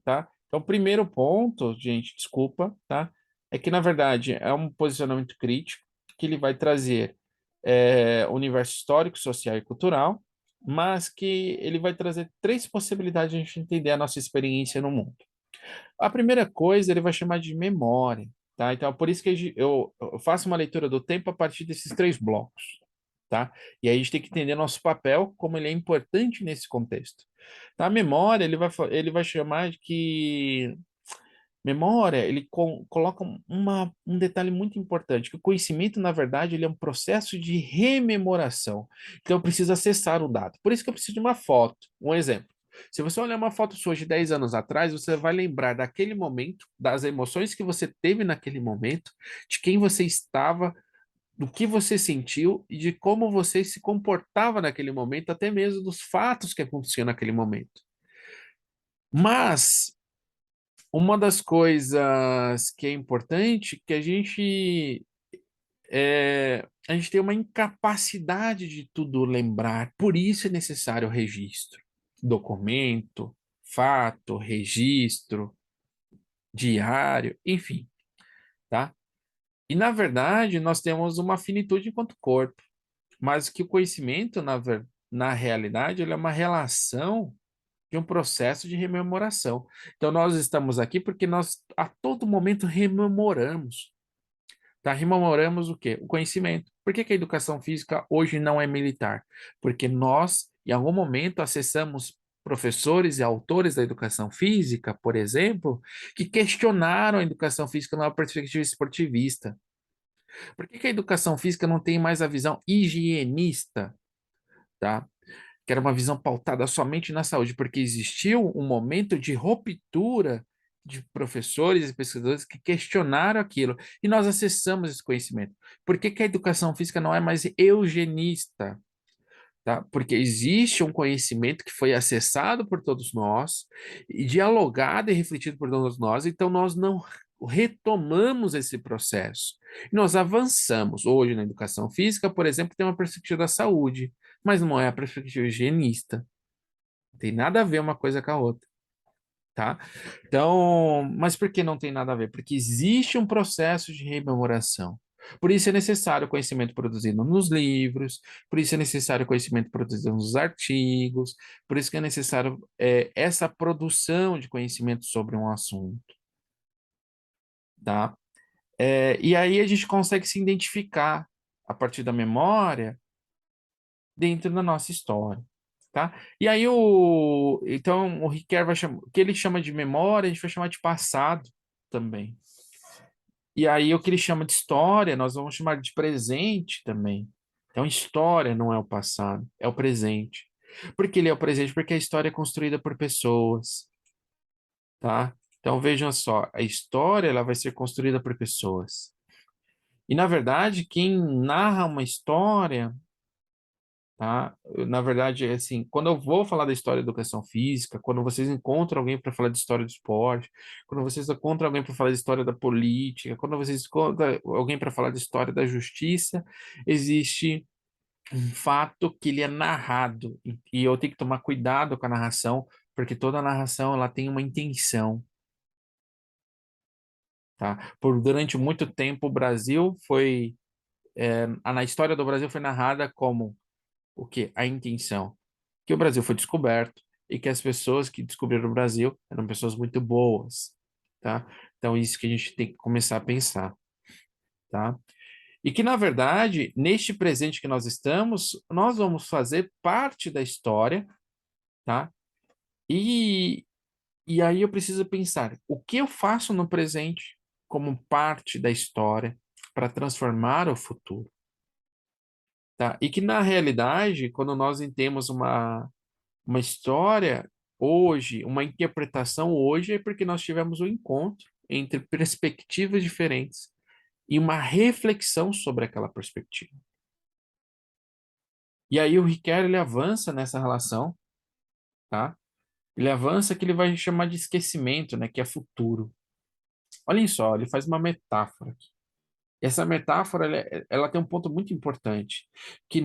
tá? Então, o primeiro ponto, gente, desculpa, tá? É que, na verdade, é um posicionamento crítico que ele vai trazer o universo histórico, social e cultural, mas que ele vai trazer três possibilidades de a gente entender a nossa experiência no mundo. A primeira coisa, ele vai chamar de memória, tá? Então, é por isso que eu faço uma leitura do tempo a partir desses três blocos, tá? E aí a gente tem que entender nosso papel, como ele é importante nesse contexto. Tá? A memória, ele vai chamar de que memória, ele coloca um detalhe muito importante, que o conhecimento, na verdade, ele é um processo de rememoração. Então, eu preciso acessar o dado. Por isso que eu preciso de uma foto. Um exemplo. Se você olhar uma foto sua de 10 anos atrás, você vai lembrar daquele momento, das emoções que você teve naquele momento, de quem você estava, do que você sentiu e de como você se comportava naquele momento, até mesmo dos fatos que aconteciam naquele momento. Mas uma das coisas que é importante é que a gente tem uma incapacidade de tudo lembrar, por isso é necessário o registro, documento, fato, registro, diário, enfim, tá? E na verdade nós temos uma finitude enquanto corpo, mas que o conhecimento na realidade ele é uma relação de um processo de rememoração. Então, nós estamos aqui porque nós a todo momento rememoramos, tá? Rememoramos o quê? O conhecimento. Por que que a educação física hoje não é militar? Porque nós, em algum momento, acessamos professores e autores da educação física, por exemplo, que questionaram a educação física numa perspectiva esportivista. Por que que a educação física não tem mais a visão higienista, tá? Que era uma visão pautada somente na saúde, porque existiu um momento de ruptura de professores e pesquisadores que questionaram aquilo, e nós acessamos esse conhecimento. Por que que a educação física não é mais eugenista? Tá? Porque existe um conhecimento que foi acessado por todos nós, e dialogado e refletido por todos nós, então nós não retomamos esse processo. Nós avançamos. Hoje, na educação física, por exemplo, tem uma perspectiva da saúde, mas não é a perspectiva higienista. Não tem nada a ver uma coisa com a outra, tá? Então, mas por que não tem nada a ver? Porque existe um processo de rememoração. Por isso é necessário o conhecimento produzido nos livros, por isso é necessário o conhecimento produzido nos artigos, por isso que é necessário essa produção de conhecimento sobre um assunto, tá? E aí a gente consegue se identificar a partir da memória dentro da nossa história, tá? E aí então o Ricoeur vai chamar, o que ele chama de memória, a gente vai chamar de passado também. E aí o que ele chama de história, nós vamos chamar de presente também. Então, história não é o passado, é o presente. Por que ele é o presente? Porque a história é construída por pessoas, tá? Então, vejam só, a história ela vai ser construída por pessoas. E, na verdade, quem narra uma história, tá? Na verdade, assim, quando eu vou falar da história da educação física, quando vocês encontram alguém para falar de história do esporte, quando vocês encontram alguém para falar de história da política, quando vocês encontram alguém para falar de história da justiça, existe um fato que ele é narrado e eu tenho que tomar cuidado com a narração, porque toda narração ela tem uma intenção, tá? Por durante muito tempo o Brasil foi na história do Brasil foi narrada como o quê? A intenção. Que o Brasil foi descoberto e que as pessoas que descobriram o Brasil eram pessoas muito boas, tá? Então, isso que a gente tem que começar a pensar, tá? E que, na verdade, neste presente que nós estamos, nós vamos fazer parte da história, tá? E, e aí eu preciso pensar, o que eu faço no presente como parte da história para transformar o futuro, tá? E que, na realidade, quando nós temos uma história hoje, uma interpretação hoje, é porque nós tivemos um encontro entre perspectivas diferentes e uma reflexão sobre aquela perspectiva. E aí o Riquelme ele avança nessa relação, tá? Ele avança que ele vai chamar de esquecimento, né? Que é futuro. Olhem só, ele faz uma metáfora aqui. Essa metáfora ela tem um ponto muito importante, que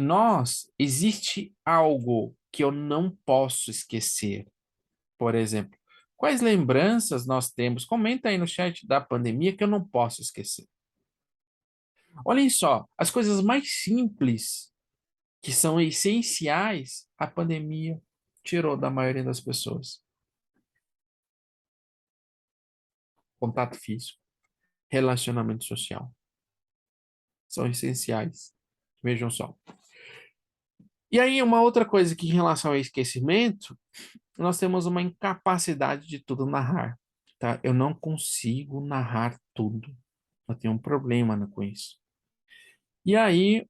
existe algo que eu não posso esquecer. Por exemplo, quais lembranças nós temos? Comenta aí no chat da pandemia que eu não posso esquecer. Olhem só, as coisas mais simples, que são essenciais, a pandemia tirou da maioria das pessoas. Contato físico, relacionamento social, são essenciais. Vejam só. E aí, uma outra coisa que, em relação ao esquecimento, nós temos uma incapacidade de tudo narrar, tá? Eu não consigo narrar tudo. Eu tenho um problema com isso. E aí,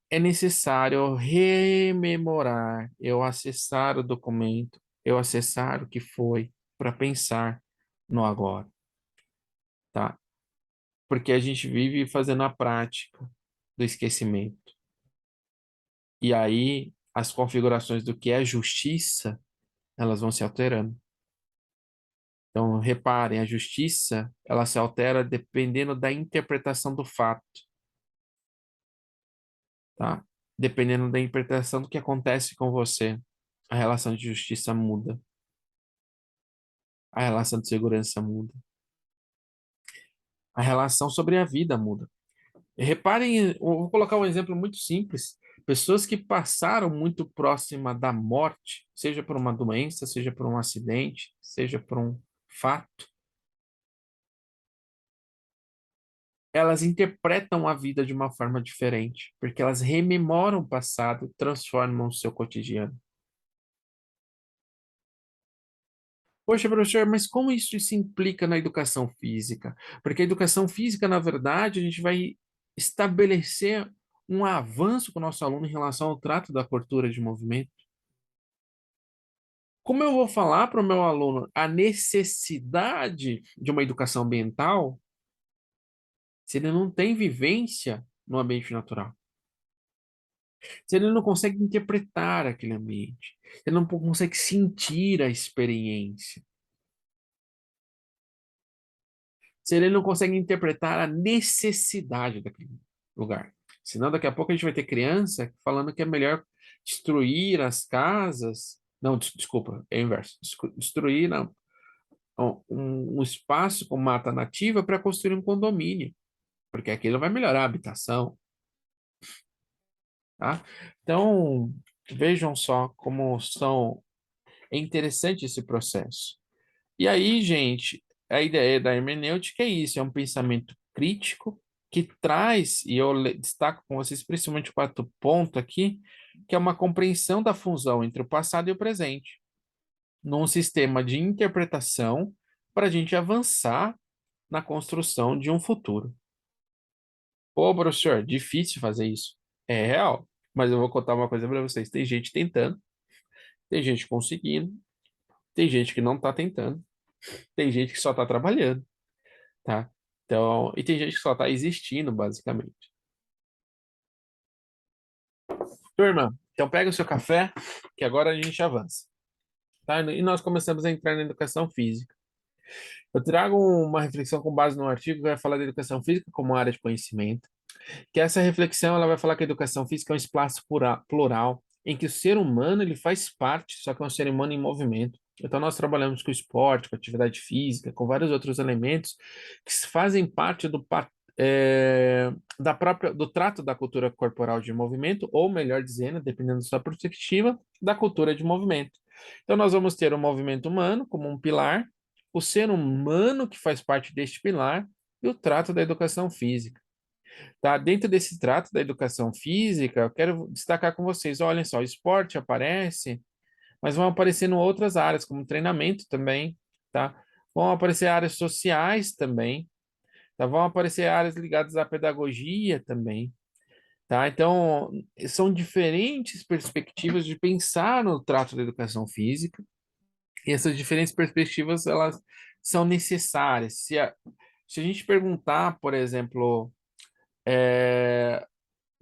é necessário rememorar, eu acessar o documento, eu acessar o que foi para pensar no agora, tá? Porque a gente vive fazendo a prática do esquecimento. E aí as configurações do que é justiça, elas vão se alterando. Então, reparem, a justiça, ela se altera dependendo da interpretação do fato, tá? Dependendo da interpretação do que acontece com você, a relação de justiça muda. A relação de segurança muda. A relação sobre a vida muda. E reparem, eu vou colocar um exemplo muito simples. Pessoas que passaram muito próxima da morte, seja por uma doença, seja por um acidente, seja por um fato, elas interpretam a vida de uma forma diferente, porque elas rememoram o passado, transformam o seu cotidiano. Poxa, professor, mas como isso se implica na educação física? Porque a educação física, na verdade, a gente vai estabelecer um avanço com o nosso aluno em relação ao trato da cultura de movimento. Como eu vou falar para o meu aluno a necessidade de uma educação ambiental se ele não tem vivência no ambiente natural? Se ele não consegue interpretar aquele ambiente, se ele não consegue sentir a experiência, se ele não consegue interpretar a necessidade daquele lugar. Senão, daqui a pouco a gente vai ter criança falando que é melhor destruir as casas. Não, desculpa, é o inverso. Destruir não, um espaço com mata nativa para construir um condomínio, porque aquilo vai melhorar a habitação, tá? Então, vejam só como é interessante esse processo. E aí, gente, a ideia da hermenêutica é isso, é um pensamento crítico que traz, e eu destaco com vocês principalmente o quarto ponto aqui, que é uma compreensão da fusão entre o passado e o presente, num sistema de interpretação para a gente avançar na construção de um futuro. Pô, professor, difícil fazer isso. É real, mas eu vou contar uma coisa para vocês. Tem gente tentando, tem gente conseguindo, tem gente que não está tentando, tem gente que só está trabalhando, tá? Então, e tem gente que só está existindo, basicamente. Turma, então pega o seu café, que agora a gente avança, tá? E nós começamos a entrar na educação física. Eu trago uma reflexão com base no artigo que vai falar da educação física como área de conhecimento, que essa reflexão ela vai falar que a educação física é um espaço plural, em que o ser humano ele faz parte, só que é um ser humano em movimento. Então nós trabalhamos com esporte, com atividade física, com vários outros elementos que fazem parte da própria do trato da cultura corporal de movimento, ou melhor dizendo, dependendo da sua perspectiva, da cultura de movimento. Então nós vamos ter o movimento humano como um pilar, o ser humano que faz parte deste pilar e o trato da educação física. Tá? Dentro desse trato da educação física, eu quero destacar com vocês, olhem só, o esporte aparece, mas vão aparecendo outras áreas, como treinamento também, tá? Vão aparecer áreas sociais também, tá? Vão aparecer áreas ligadas à pedagogia também, tá? Então, são diferentes perspectivas de pensar no trato da educação física, e essas diferentes perspectivas, elas são necessárias. Se a gente perguntar, por exemplo,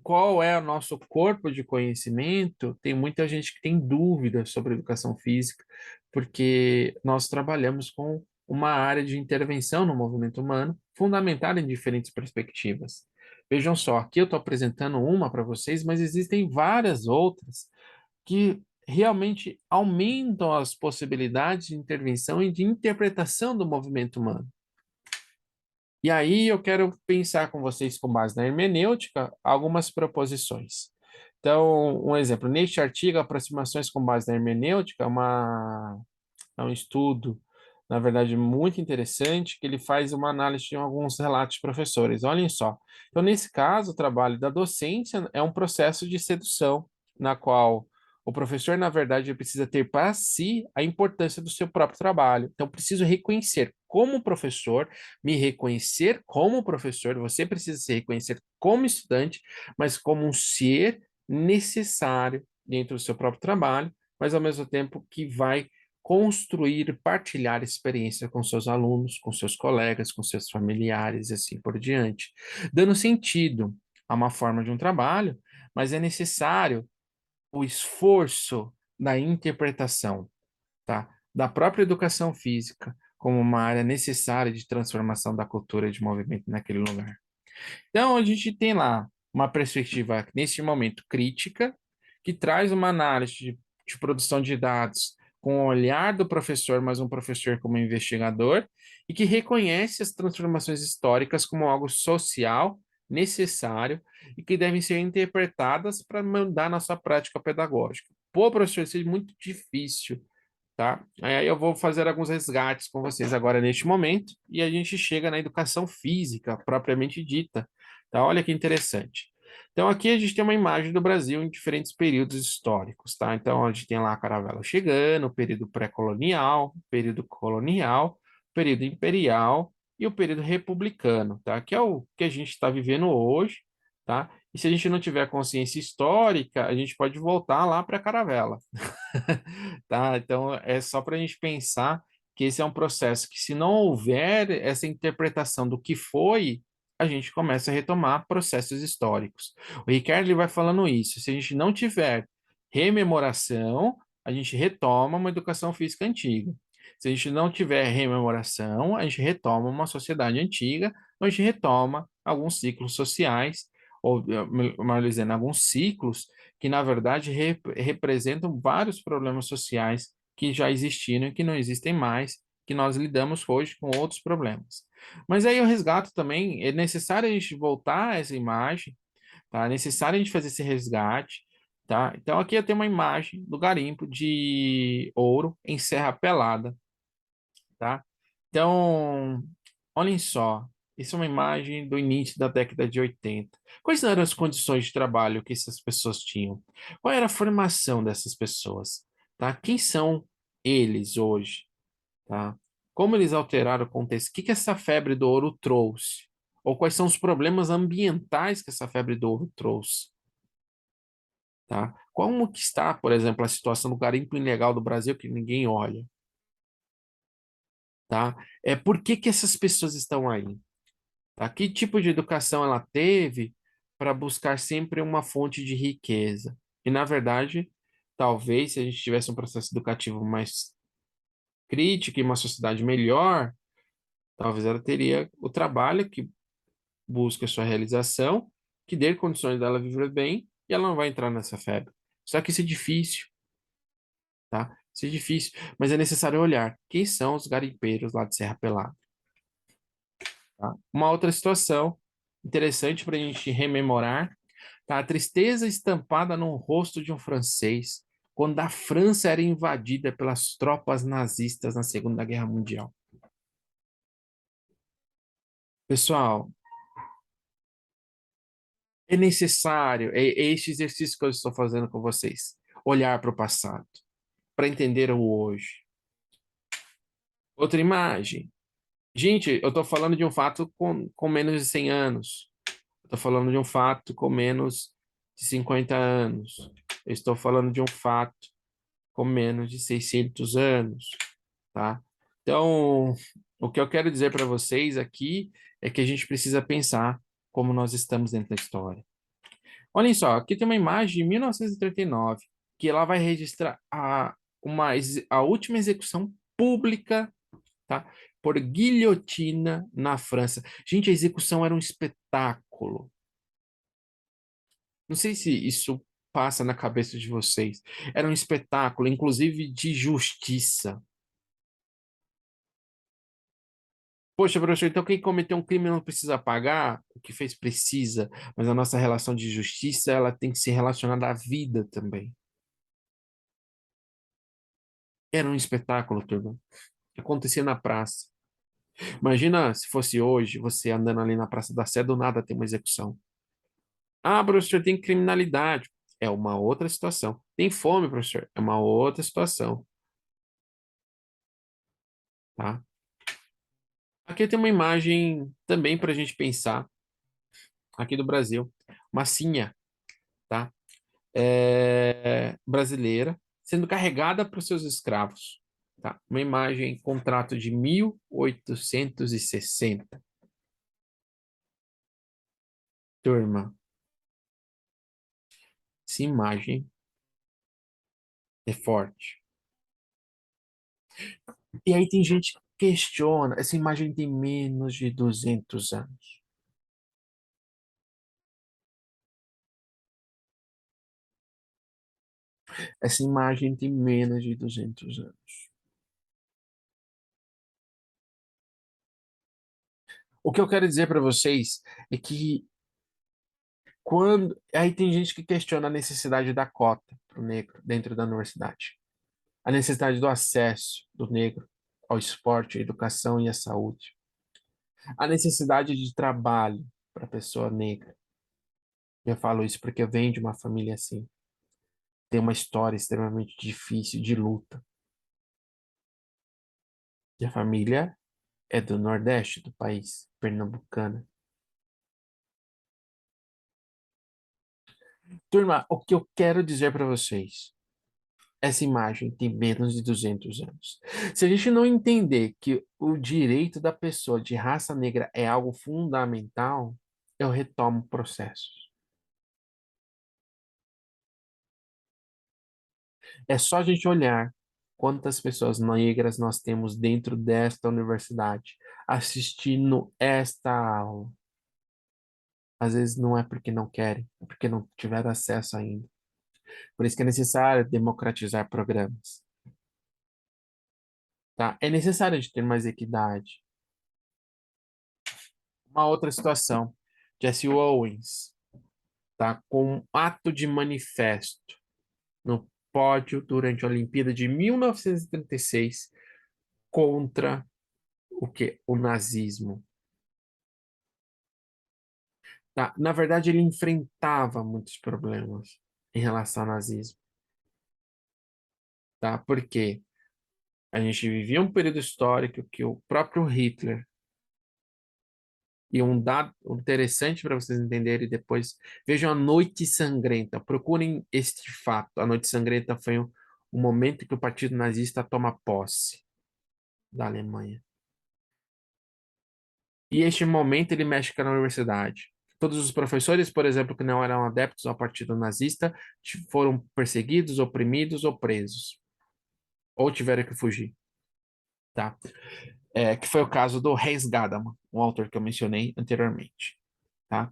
qual é o nosso corpo de conhecimento, tem muita gente que tem dúvidas sobre educação física, porque nós trabalhamos com uma área de intervenção no movimento humano, fundamentada em diferentes perspectivas. Vejam só, aqui eu estou apresentando uma para vocês, mas existem várias outras que realmente aumentam as possibilidades de intervenção e de interpretação do movimento humano. E aí eu quero pensar com vocês, com base na hermenêutica, algumas proposições. Então, um exemplo, neste artigo, aproximações com base na hermenêutica, é um estudo, na verdade, muito interessante, que ele faz uma análise de alguns relatos de professores. Olhem só. Então, nesse caso, o trabalho da docência é um processo de sedução, na qual o professor, na verdade, precisa ter para si a importância do seu próprio trabalho. Então, preciso reconhecer como professor, me reconhecer como professor, você precisa se reconhecer como estudante, mas como um ser necessário dentro do seu próprio trabalho, mas ao mesmo tempo que vai construir, partilhar experiência com seus alunos, com seus colegas, com seus familiares e assim por diante, dando sentido a uma forma de um trabalho, mas é necessário o esforço da interpretação, tá? Da própria educação física como uma área necessária de transformação da cultura de movimento naquele lugar. Então, a gente tem lá uma perspectiva, nesse momento, crítica, que traz uma análise de produção de dados com o olhar do professor, mas um professor como investigador, e que reconhece as transformações históricas como algo social, necessário, e que devem ser interpretadas para mudar nossa prática pedagógica. Pô, professor, isso é muito difícil, tá? Aí eu vou fazer alguns resgates com vocês agora neste momento e a gente chega na educação física propriamente dita, tá? Olha que interessante. Então aqui a gente tem uma imagem do Brasil em diferentes períodos históricos, tá? Então a gente tem lá a caravela chegando, o período pré-colonial, período colonial, período imperial e o período republicano, tá? Que é o que a gente está vivendo hoje, tá? E se a gente não tiver consciência histórica, a gente pode voltar lá para a caravela. Tá? Então, é só para a gente pensar que esse é um processo que, se não houver essa interpretação do que foi, a gente começa a retomar processos históricos. O Ricardo ele vai falando isso. Se a gente não tiver rememoração, a gente retoma uma educação física antiga. Se a gente não tiver rememoração, a gente retoma uma sociedade antiga, ou a gente retoma alguns ciclos sociais, ou, melhor dizendo, alguns ciclos que na verdade representam vários problemas sociais que já existiram e que não existem mais, que nós lidamos hoje com outros problemas. Mas aí o resgate também, é necessário a gente voltar a essa imagem, tá? É necessário a gente fazer esse resgate, tá? Então aqui eu tenho uma imagem do garimpo de ouro em Serra Pelada, tá? Então, olhem só, isso é uma imagem do início da década de 80. Quais eram as condições de trabalho que essas pessoas tinham? Qual era a formação dessas pessoas? Tá? Quem são eles hoje? Tá? Como eles alteraram o contexto? O que que essa febre do ouro trouxe? Ou quais são os problemas ambientais que essa febre do ouro trouxe? Tá? Como que está, por exemplo, a situação do garimpo ilegal do Brasil que ninguém olha? Tá? Por que que essas pessoas estão aí? Tá? Que tipo de educação ela teve para buscar sempre uma fonte de riqueza? E, na verdade, talvez se a gente tivesse um processo educativo mais crítico e uma sociedade melhor, talvez ela teria o trabalho que busca a sua realização, que dê condições dela viver bem, e ela não vai entrar nessa febre. Só que isso é difícil, tá? Isso é difícil, mas é necessário olhar quem são os garimpeiros lá de Serra Pelada, tá? Uma outra situação interessante para a gente rememorar, tá? A tristeza estampada no rosto de um francês quando a França era invadida pelas tropas nazistas na Segunda Guerra Mundial. Pessoal, é necessário, é este exercício que eu estou fazendo com vocês, olhar para o passado, para entender o hoje. Outra imagem. Gente, eu estou falando de um fato com menos de 100 anos. Estou falando de um fato com menos de 50 anos. Eu estou falando de um fato com menos de 600 anos, tá? Então, o que eu quero dizer para vocês aqui é que a gente precisa pensar como nós estamos dentro da história. Olhem só, aqui tem uma imagem de 1939, que ela vai registrar a última execução pública, tá? Por guilhotina na França. Gente, a execução era um espetáculo. Não sei se isso passa na cabeça de vocês. Era um espetáculo, inclusive de justiça. Poxa, professor, então quem cometeu um crime não precisa pagar? O que fez precisa, mas a nossa relação de justiça, ela tem que ser relacionada à vida também. Era um espetáculo, turma. Acontecia na praça. Imagina se fosse hoje, você andando ali na Praça da Sé, do nada tem uma execução. Ah, professor, tem criminalidade. É uma outra situação. Tem fome, professor. É uma outra situação, tá? Aqui tem uma imagem também para a gente pensar, aqui do Brasil. Massinha, tá? Brasileira, sendo carregada para os seus escravos, tá? Uma imagem, contrato de 1860. Turma, essa imagem é forte. E aí tem gente que questiona, essa imagem tem menos de 200 anos. Essa imagem tem menos de 200 anos. O que eu quero dizer para vocês é que aí tem gente que questiona a necessidade da cota para o negro dentro da universidade. A necessidade do acesso do negro ao esporte, à educação e à saúde. A necessidade de trabalho para a pessoa negra. Eu falo isso porque eu venho de uma família assim. Tem uma história extremamente difícil de luta. E a família é do Nordeste do país, pernambucana. Turma, o que eu quero dizer para vocês, essa imagem tem menos de 200 anos. Se a gente não entender que o direito da pessoa de raça negra é algo fundamental, eu retomo o processo. É só a gente olhar quantas pessoas negras nós temos dentro desta universidade assistindo esta aula. Às vezes não é porque não querem, é porque não tiveram acesso ainda. Por isso que é necessário democratizar programas, tá? É necessário a gente ter mais equidade. Uma outra situação, Jesse Owens, tá? Com um ato de manifesto no pódio durante a Olimpíada de 1936 contra o quê? O nazismo. Tá? Na verdade, ele enfrentava muitos problemas em relação ao nazismo. Tá? Por quê? A gente vivia um período histórico que o próprio Hitler, e um dado interessante para vocês entenderem depois, vejam a Noite Sangrenta, procurem este fato. A Noite Sangrenta foi o momento que o Partido Nazista toma posse da Alemanha. E este momento ele mexe com a universidade. Todos os professores, por exemplo, que não eram adeptos ao Partido Nazista, foram perseguidos, oprimidos ou presos, ou tiveram que fugir, tá? Que foi o caso do Hans Gadamer, um autor que eu mencionei anteriormente, tá?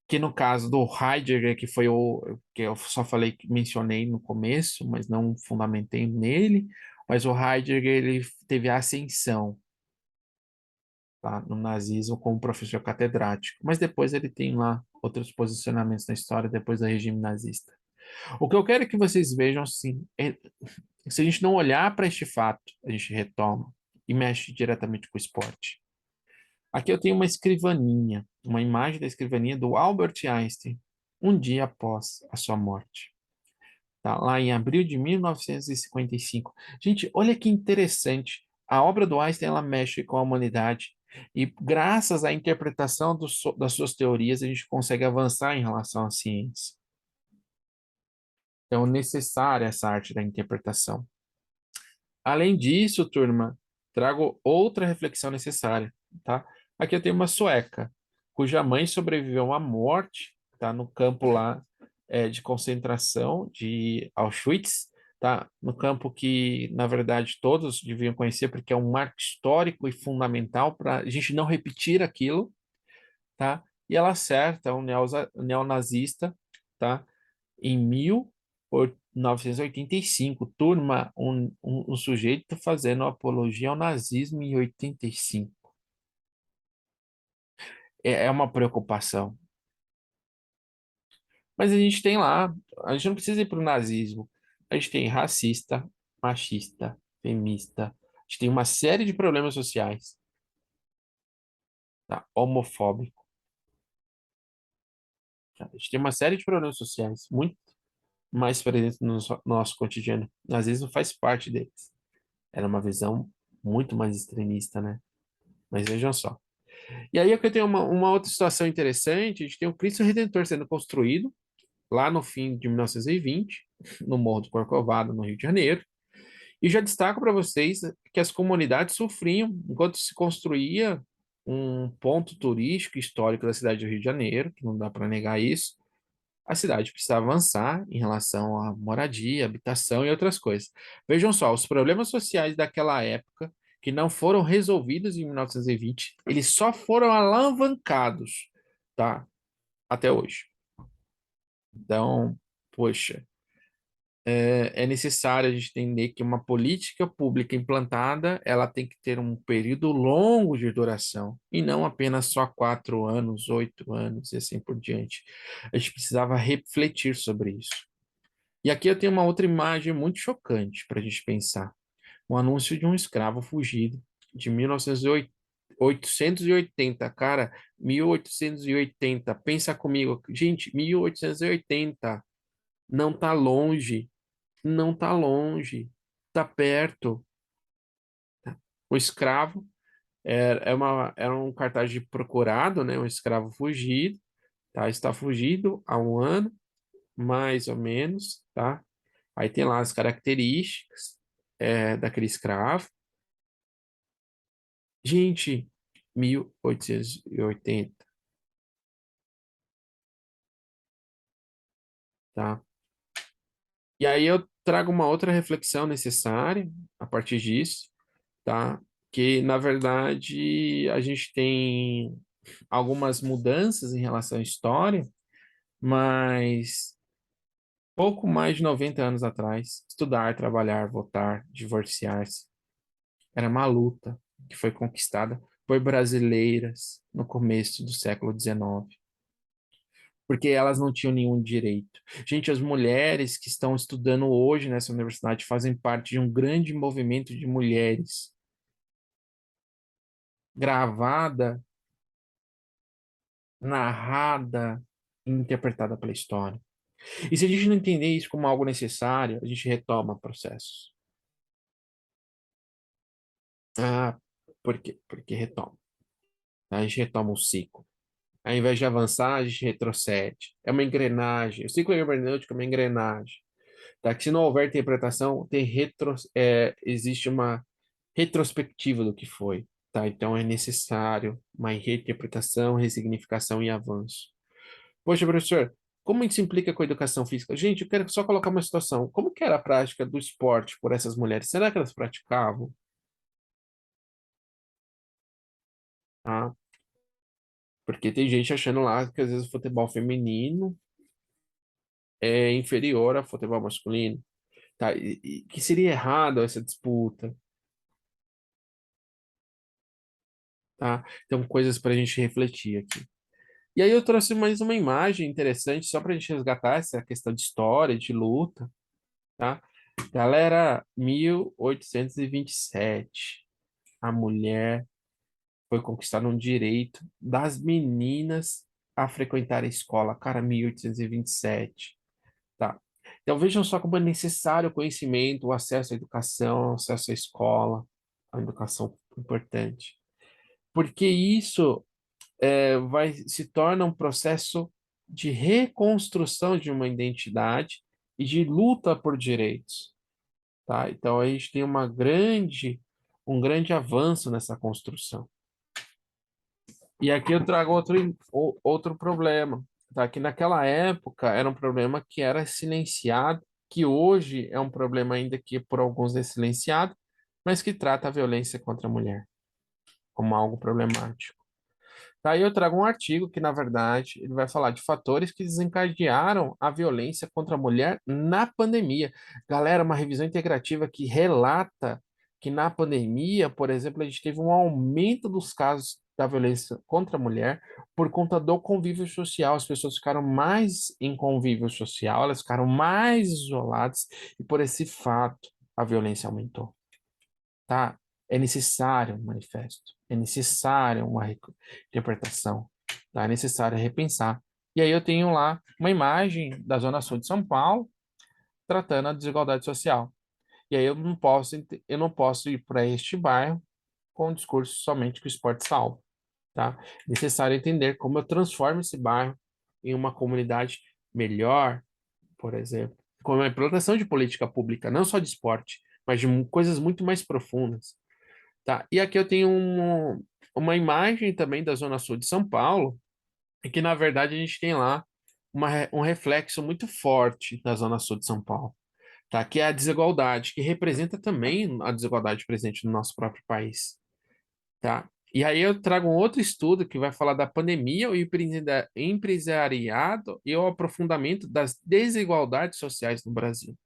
Que no caso do Heidegger, que foi o que eu só falei que mencionei no começo, mas não fundamentei nele, mas o Heidegger ele teve a ascensão, tá, no nazismo como professor catedrático, mas depois ele tem lá outros posicionamentos na história depois do regime nazista. O que eu quero que vocês vejam assim, se a gente não olhar para este fato, a gente retoma e mexe diretamente com o esporte. Aqui eu tenho uma escrivaninha, uma imagem da escrivaninha do Albert Einstein, um dia após a sua morte. Tá? Lá em abril de 1955. Gente, olha que interessante. A obra do Einstein ela mexe com a humanidade e graças à interpretação das suas teorias a gente consegue avançar em relação à ciência. Então, é necessária essa arte da interpretação. Além disso, turma, trago outra reflexão necessária, tá? Aqui eu tenho uma sueca, cuja mãe sobreviveu à morte, tá? No campo lá de concentração de Auschwitz, tá? No campo que, na verdade, todos deviam conhecer, porque é um marco histórico e fundamental para a gente não repetir aquilo, tá? E ela acerta um neonazista, tá? Em 1985, turma, um sujeito fazendo apologia ao nazismo em 85. É uma preocupação. Mas a gente tem lá, a gente não precisa ir para o nazismo. A gente tem racista, machista, feminista. A gente tem uma série de problemas sociais, tá? Homofóbico. Tá? A gente tem uma série de problemas sociais muito mais presentes no nosso cotidiano. O nazismo faz parte deles. Era uma visão muito mais extremista, né? Mas vejam só. E aí é que eu tenho uma outra situação interessante. A gente tem o Cristo Redentor sendo construído lá no fim de 1920, no Morro do Corcovado, no Rio de Janeiro. E já destaco para vocês que as comunidades sofriam enquanto se construía um ponto turístico histórico da cidade do Rio de Janeiro, que não dá para negar isso. A cidade precisa avançar em relação à moradia, habitação e outras coisas. Vejam só, os problemas sociais daquela época, que não foram resolvidos em 1920, eles só foram alavancados, tá? Até hoje. Então, poxa, é necessário a gente entender que uma política pública implantada, ela tem que ter um período longo de duração, e não apenas só 4 anos, 8 anos e assim por diante. A gente precisava refletir sobre isso. E aqui eu tenho uma outra imagem muito chocante para a gente pensar. Um anúncio de um escravo fugido de 1880, cara, 1880. Pensa comigo, gente, 1880 não tá longe, não tá longe, tá perto. O escravo era um cartaz de procurado, né? Um escravo fugido, tá? Está fugido há um ano, mais ou menos, tá? Aí tem lá as características daquele escravo. Gente, 1880, tá? E aí eu trago uma outra reflexão necessária a partir disso, tá? Que, na verdade, a gente tem algumas mudanças em relação à história, mas pouco mais de 90 anos atrás, estudar, trabalhar, votar, divorciar-se, era uma luta que foi conquistada por brasileiras no começo do século XIX, porque elas não tinham nenhum direito. Gente, as mulheres que estão estudando hoje nessa universidade fazem parte de um grande movimento de mulheres, gravada, narrada e interpretada pela história. E se a gente não entender isso como algo necessário, a gente retoma processos. Ah, por quê? Porque retoma. A gente retoma um ciclo. Ao invés de avançar, a gente retrocede. É uma engrenagem. O ciclo hermenêutico é uma engrenagem. Tá? Que se não houver interpretação, existe uma retrospectiva do que foi. Tá? Então é necessário uma reinterpretação, ressignificação e avanço. Poxa, professor, como isso implica com a educação física? Gente, eu quero só colocar uma situação. Como que era a prática do esporte por essas mulheres? Será que elas praticavam? Ah, porque tem gente achando lá que às vezes o futebol feminino é inferior ao futebol masculino. Tá? E que seria errado essa disputa, tá? Então, coisas para a gente refletir aqui. E aí eu trouxe mais uma imagem interessante, só para a gente resgatar essa questão de história, de luta, tá? Galera, 1827, a mulher foi conquistar um direito das meninas a frequentar a escola. Cara, 1827, tá? Então vejam só como é necessário o conhecimento, o acesso à educação, o acesso à escola, a educação importante. Porque isso se torna um processo de reconstrução de uma identidade e de luta por direitos, tá? Então a gente tem um grande avanço nessa construção. E aqui eu trago outro problema, tá? Que naquela época era um problema que era silenciado, que hoje é um problema ainda que por alguns é silenciado, mas que trata a violência contra a mulher como algo problemático. Daí eu trago um artigo que, na verdade, ele vai falar de fatores que desencadearam a violência contra a mulher na pandemia. Galera, uma revisão integrativa que relata que na pandemia, por exemplo, a gente teve um aumento dos casos da violência contra a mulher por conta do convívio social. As pessoas ficaram mais em convívio social, elas ficaram mais isoladas e por esse fato a violência aumentou, tá? É necessário um manifesto, é necessário uma interpretação, tá? É necessário repensar. E aí eu tenho lá uma imagem da Zona Sul de São Paulo tratando a desigualdade social. E aí eu não posso ir para este bairro com o discurso somente que o esporte salva, tá? É necessário entender como eu transformo esse bairro em uma comunidade melhor, por exemplo, com a implantação de política pública, não só de esporte, mas de coisas muito mais profundas. Tá? E aqui eu tenho uma imagem também da Zona Sul de São Paulo, e que na verdade a gente tem lá um reflexo muito forte da Zona Sul de São Paulo, tá? Que é a desigualdade, que representa também a desigualdade presente no nosso próprio país, tá? E aí eu trago um outro estudo que vai falar da pandemia, o empresariado e o aprofundamento das desigualdades sociais no Brasil.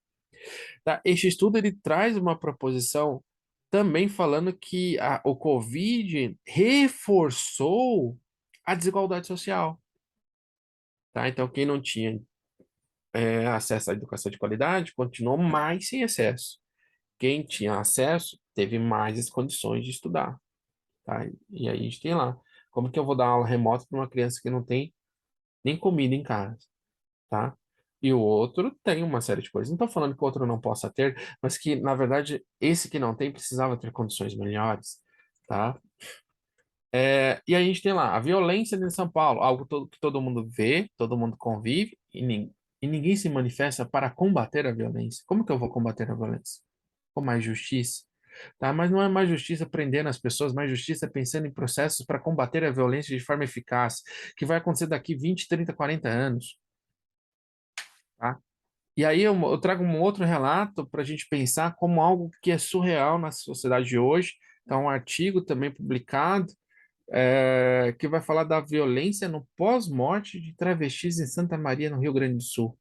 Tá? Este estudo ele traz uma proposição também falando que o Covid reforçou a desigualdade social. Tá? Então, quem não tinha acesso à educação de qualidade continuou mais sem acesso. Quem tinha acesso teve mais as condições de estudar. Tá? E aí a gente tem lá. Como que eu vou dar aula remota para uma criança que não tem nem comida em casa? Tá? E o outro tem uma série de coisas. Não estou falando que o outro não possa ter, mas que, na verdade, esse que não tem precisava ter condições melhores, tá? E a gente tem lá a violência em São Paulo, algo que todo mundo vê, todo mundo convive, e ninguém se manifesta para combater a violência. Como que eu vou combater a violência? Com mais justiça, tá? Mas não é mais justiça prendendo as pessoas, mais justiça pensando em processos para combater a violência de forma eficaz, que vai acontecer daqui 20, 30, 40 anos, tá? E aí eu trago um outro relato para a gente pensar como algo que é surreal na sociedade de hoje. Então, um artigo também publicado que vai falar da violência no pós-morte de travestis em Santa Maria, no Rio Grande do Sul.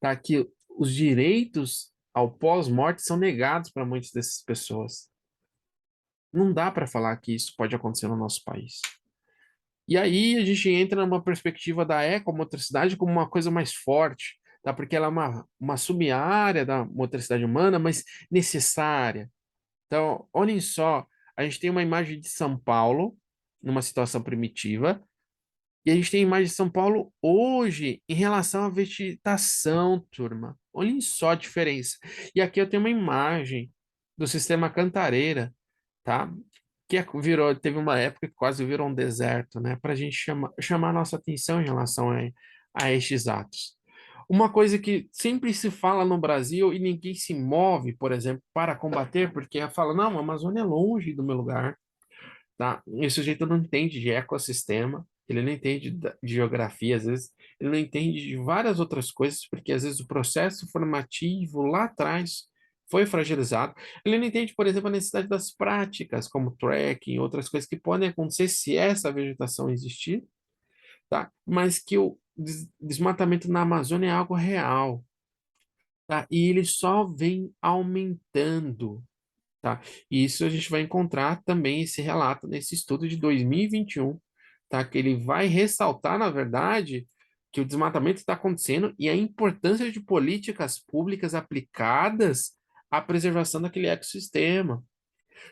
Tá? Que os direitos ao pós-morte são negados para muitas dessas pessoas. Não dá para falar que isso pode acontecer no nosso país. E aí a gente entra numa perspectiva da ecomotricidade como uma coisa mais forte, tá? Porque ela é uma sub-área da motricidade humana, mas necessária. Então, olhem só, a gente tem uma imagem de São Paulo, numa situação primitiva, e a gente tem a imagem de São Paulo hoje em relação à vegetação, turma. Olhem só a diferença. E aqui eu tenho uma imagem do sistema Cantareira, tá? Virou, teve uma época que quase virou um deserto, né? Para a gente chamar a nossa atenção em relação a estes atos. Uma coisa que sempre se fala no Brasil e ninguém se move, por exemplo, para combater, porque fala, não, a Amazônia é longe do meu lugar, tá? E o sujeito não entende de ecossistema, ele não entende de geografia, às vezes, ele não entende de várias outras coisas, porque às vezes o processo formativo lá atrás foi fragilizado. Ele não entende, por exemplo, a necessidade das práticas, como trekking, outras coisas que podem acontecer se essa vegetação existir, tá? Mas que o desmatamento na Amazônia é algo real, tá? E ele só vem aumentando, tá? E isso a gente vai encontrar também esse relato nesse estudo de 2021, tá? Que ele vai ressaltar, na verdade, que o desmatamento está acontecendo e a importância de políticas públicas aplicadas à preservação daquele ecossistema.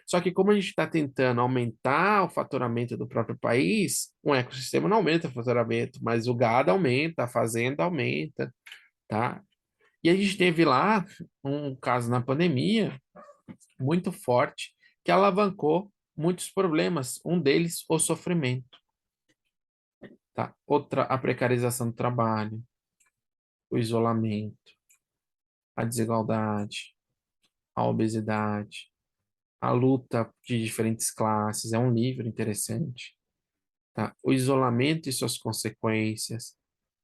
Só que como a gente está tentando aumentar o faturamento do próprio país, um ecossistema não aumenta o faturamento, mas o gado aumenta, a fazenda aumenta, tá? E a gente teve lá um caso na pandemia muito forte que alavancou muitos problemas. Um deles, o sofrimento, tá? Outra, a precarização do trabalho, o isolamento, a desigualdade, a obesidade, a luta de diferentes classes. É um livro interessante, tá? O isolamento e suas consequências,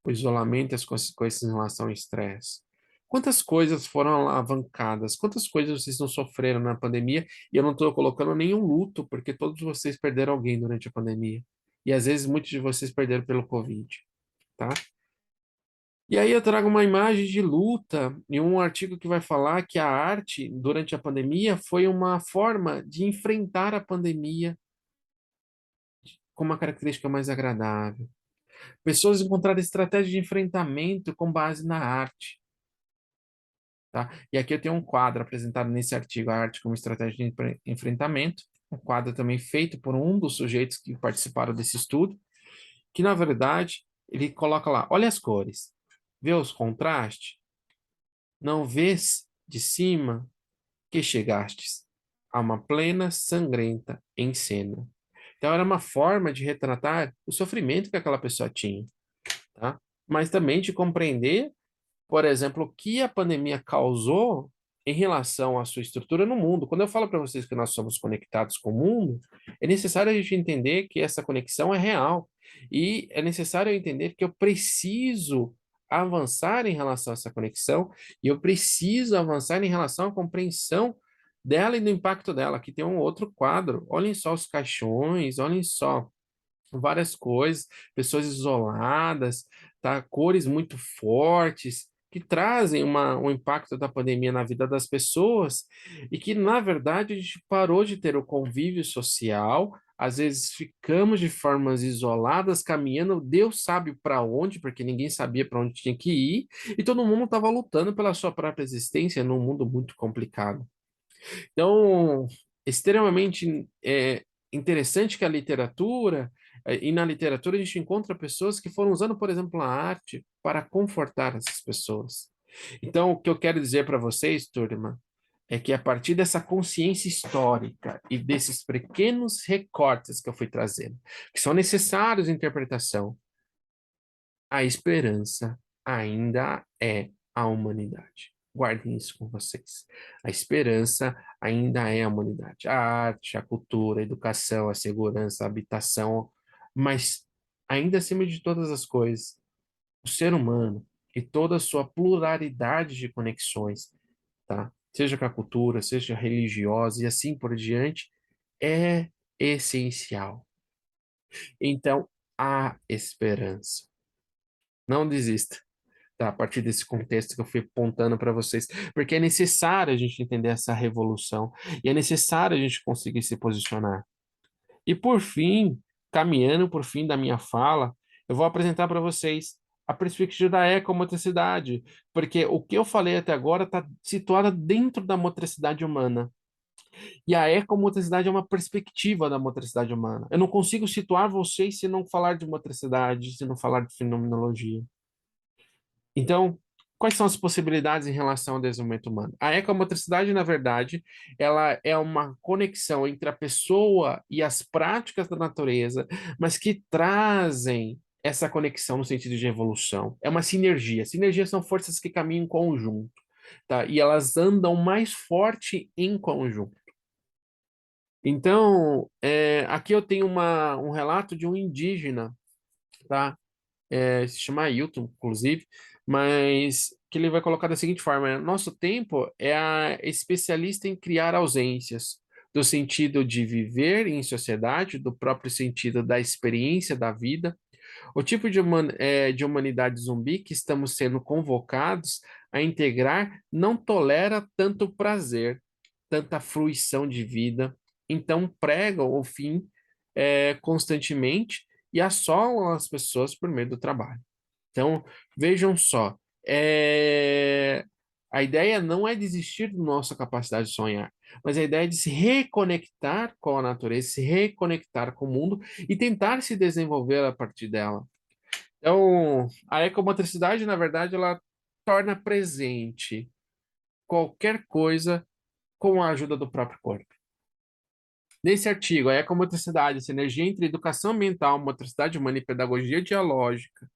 o isolamento e as consequências em relação ao estresse. Quantas coisas foram alavancadas? Quantas coisas vocês não sofreram na pandemia? E eu não estou colocando nenhum luto, porque todos vocês perderam alguém durante a pandemia. E às vezes muitos de vocês perderam pelo Covid, tá? E aí eu trago uma imagem de luta e um artigo que vai falar que a arte, durante a pandemia, foi uma forma de enfrentar a pandemia com uma característica mais agradável. Pessoas encontraram estratégias de enfrentamento com base na arte. Tá? E aqui eu tenho um quadro apresentado nesse artigo, a arte como estratégia de enfrentamento, um quadro também feito por um dos sujeitos que participaram desse estudo, que na verdade ele coloca lá, olha as cores, vê os contrastes, não vês de cima que chegastes a uma plena sangrenta em cena. Então era uma forma de retratar o sofrimento que aquela pessoa tinha, tá? Mas também de compreender, por exemplo, o que a pandemia causou em relação à sua estrutura no mundo. Quando eu falo para vocês que nós somos conectados com o mundo, é necessário a gente entender que essa conexão é real. E é necessário entender que eu preciso avançar em relação a essa conexão e eu preciso avançar em relação à compreensão dela e do impacto dela. Aqui tem um outro quadro. Olhem só os caixões, olhem só várias coisas, pessoas isoladas, tá? Cores muito fortes, que trazem um impacto da pandemia na vida das pessoas e que, na verdade, a gente parou de ter o convívio social, às vezes ficamos de formas isoladas, caminhando, Deus sabe para onde, porque ninguém sabia para onde tinha que ir, e todo mundo estava lutando pela sua própria existência num mundo muito complicado. Então, extremamente interessante que a literatura, e na literatura a gente encontra pessoas que foram usando, por exemplo, a arte para confortar essas pessoas. Então, o que eu quero dizer para vocês, turma, é que a partir dessa consciência histórica e desses pequenos recortes que eu fui trazendo, que são necessários em interpretação, a esperança ainda é a humanidade. Guardem isso com vocês. A esperança ainda é a humanidade. A arte, a cultura, a educação, a segurança, a habitação, mas ainda acima de todas as coisas, o ser humano e toda a sua pluralidade de conexões, tá? Seja com a cultura, seja religiosa e assim por diante, é essencial. Então, há esperança. Não desista, tá? A partir desse contexto que eu fui apontando para vocês, porque é necessário a gente entender essa revolução e é necessário a gente conseguir se posicionar. E por fim, caminhando por fim da minha fala, eu vou apresentar para vocês a perspectiva da ecomotricidade, porque o que eu falei até agora está situada dentro da motricidade humana. E a ecomotricidade é uma perspectiva da motricidade humana. Eu não consigo situar vocês se não falar de motricidade, se não falar de fenomenologia. Então, Quais são as possibilidades em relação ao desenvolvimento humano? A ecomotricidade, na verdade, ela é uma conexão entre a pessoa e as práticas da natureza, mas que trazem essa conexão no sentido de evolução. É uma sinergia. Sinergias são forças que caminham em conjunto, tá? E elas andam mais forte em conjunto. Então, aqui eu tenho um relato de um indígena, tá? Se chama Ailton, inclusive, mas que ele vai colocar da seguinte forma: nosso tempo é a especialista em criar ausências, do sentido de viver em sociedade, do próprio sentido da experiência da vida. O tipo de humanidade zumbi que estamos sendo convocados a integrar não tolera tanto prazer, tanta fruição de vida, então pregam o fim constantemente e assolam as pessoas por meio do trabalho. Então, vejam só, a ideia não é desistir da nossa capacidade de sonhar, mas a ideia é de se reconectar com a natureza, se reconectar com o mundo e tentar se desenvolver a partir dela. Então, a ecomotricidade, na verdade, ela torna presente qualquer coisa com a ajuda do próprio corpo. Nesse artigo, a ecomotricidade, sinergia entre educação ambiental, motricidade humana e pedagogia dialógica,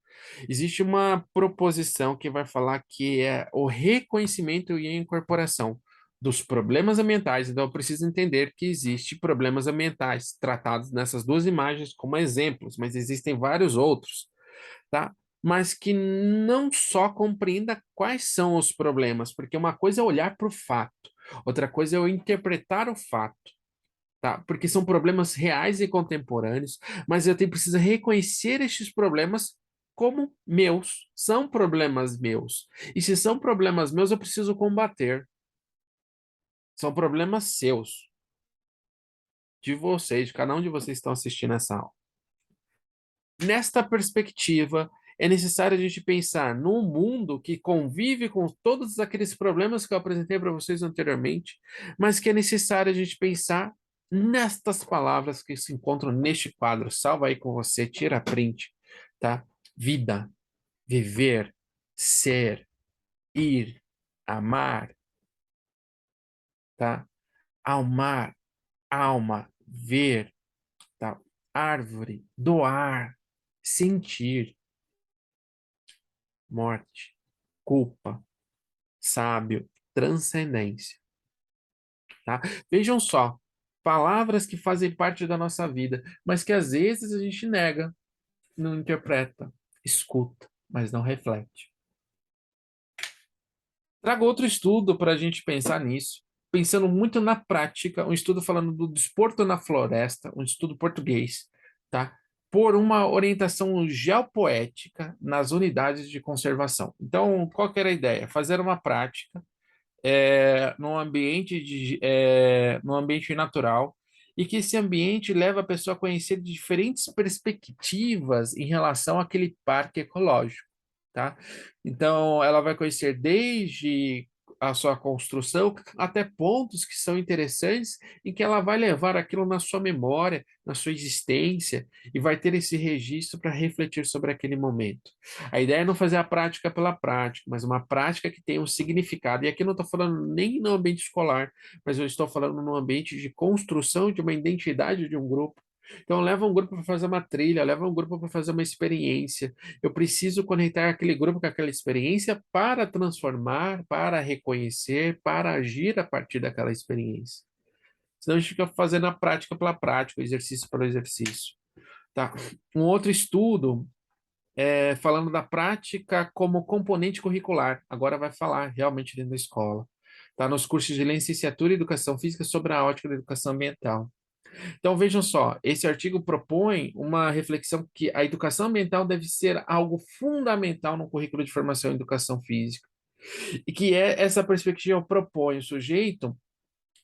existe uma proposição que vai falar que é o reconhecimento e a incorporação dos problemas ambientais. Então, eu preciso entender que existem problemas ambientais tratados nessas duas imagens como exemplos, mas existem vários outros, tá? Mas que não só compreenda quais são os problemas, porque uma coisa é olhar para o fato, outra coisa é eu interpretar o fato, tá? Porque são problemas reais e contemporâneos, mas eu preciso reconhecer estes problemas como meus, são problemas meus. E se são problemas meus, eu preciso combater. São problemas seus, de vocês, de cada um de vocês que estão assistindo essa aula. Nesta perspectiva, é necessário a gente pensar num mundo que convive com todos aqueles problemas que eu apresentei para vocês anteriormente, mas que é necessário a gente pensar nestas palavras que se encontram neste quadro. Salva aí com você, tira print, tá? Vida, viver, ser, ir, amar, tá? Almar, alma, ver, tá? Árvore, doar, sentir, morte, culpa, sábio, transcendência, tá? Vejam só, palavras que fazem parte da nossa vida, mas que às vezes a gente nega, não interpreta, escuta, mas não reflete. Trago outro estudo para a gente pensar nisso, pensando muito na prática, um estudo falando do desporto na floresta, um estudo português, tá? Por uma orientação geopoética nas unidades de conservação. Então, qual que era a ideia? Fazer uma prática num ambiente natural e que esse ambiente leva a pessoa a conhecer diferentes perspectivas em relação àquele parque ecológico, tá? Então, ela vai conhecer desde a sua construção até pontos que são interessantes em que ela vai levar aquilo na sua memória, na sua existência e vai ter esse registro para refletir sobre aquele momento. A ideia é não fazer a prática pela prática, mas uma prática que tenha um significado. E aqui eu não estou falando nem no ambiente escolar, mas eu estou falando no ambiente de construção de uma identidade de um grupo. Então, leva um grupo para fazer uma trilha, leva um grupo para fazer uma experiência. Eu preciso conectar aquele grupo com aquela experiência para transformar, para reconhecer, para agir a partir daquela experiência. Senão a gente fica fazendo a prática pela prática, o exercício pelo exercício. Tá? Um outro estudo falando da prática como componente curricular. Agora vai falar realmente dentro da escola. Tá? Nos cursos de licenciatura e educação física sobre a ótica da educação ambiental. Então, vejam só, esse artigo propõe uma reflexão que a educação ambiental deve ser algo fundamental no currículo de formação em educação física. E que essa perspectiva propõe o sujeito